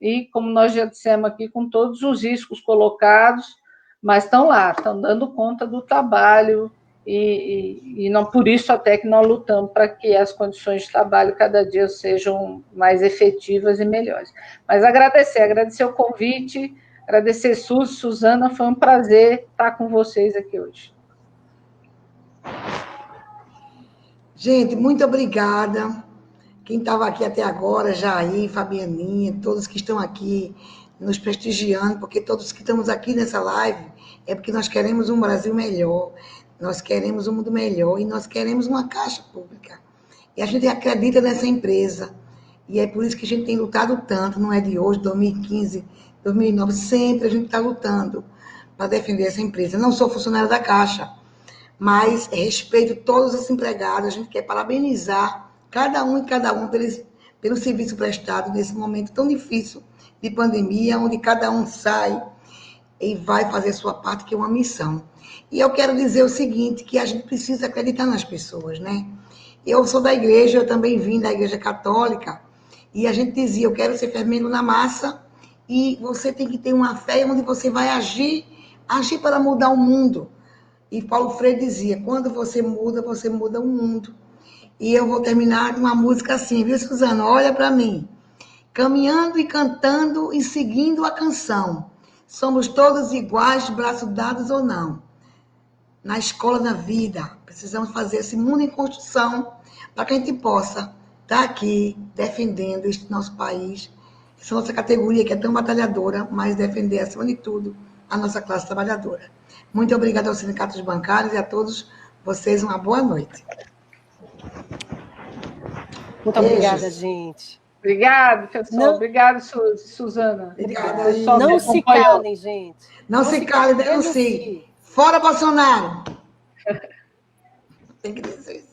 e, como nós já dissemos aqui, com todos os riscos colocados, mas estão lá, estão dando conta do trabalho, e não por isso até que nós lutamos para que as condições de trabalho cada dia sejam mais efetivas e melhores. Mas agradecer o convite, agradecer Suzy, Suzana, foi um prazer estar com vocês aqui hoje. Gente, muito obrigada. Quem estava aqui até agora, Jair, Fabianinha, todos que estão aqui nos prestigiando, porque todos que estamos aqui nessa live é porque nós queremos um Brasil melhor, nós queremos um mundo melhor e nós queremos uma Caixa pública. E a gente acredita nessa empresa. E é por isso que a gente tem lutado tanto, não é de hoje, 2015, 2009, sempre a gente está lutando para defender essa empresa. Eu não sou funcionária da Caixa, mas respeito todos os empregados, a gente quer parabenizar cada um pelo serviço prestado nesse momento tão difícil de pandemia, onde cada um sai e vai fazer a sua parte, que é uma missão. E eu quero dizer o seguinte, que a gente precisa acreditar nas pessoas, né? Eu sou da igreja, eu também vim da Igreja Católica, e a gente dizia, eu quero ser fermento na massa, e você tem que ter uma fé onde você vai agir para mudar o mundo. E Paulo Freire dizia, quando você muda o mundo. E eu vou terminar com uma música assim, viu, Suzana? Olha para mim. Caminhando e cantando e seguindo a canção. Somos todos iguais, braços dados ou não. Na escola da vida, precisamos fazer esse mundo em construção para que a gente possa estar aqui defendendo este nosso país, essa nossa categoria que é tão batalhadora, mas defender, acima de tudo, a nossa classe trabalhadora. Muito obrigada aos sindicatos bancários e a todos vocês. Uma boa noite. Muito obrigada, gente. Obrigada, pessoal. Obrigada, Suzana. Obrigada. Não se calem, gente. Não se calem, denuncie. Fora Bolsonaro. Tem que dizer isso.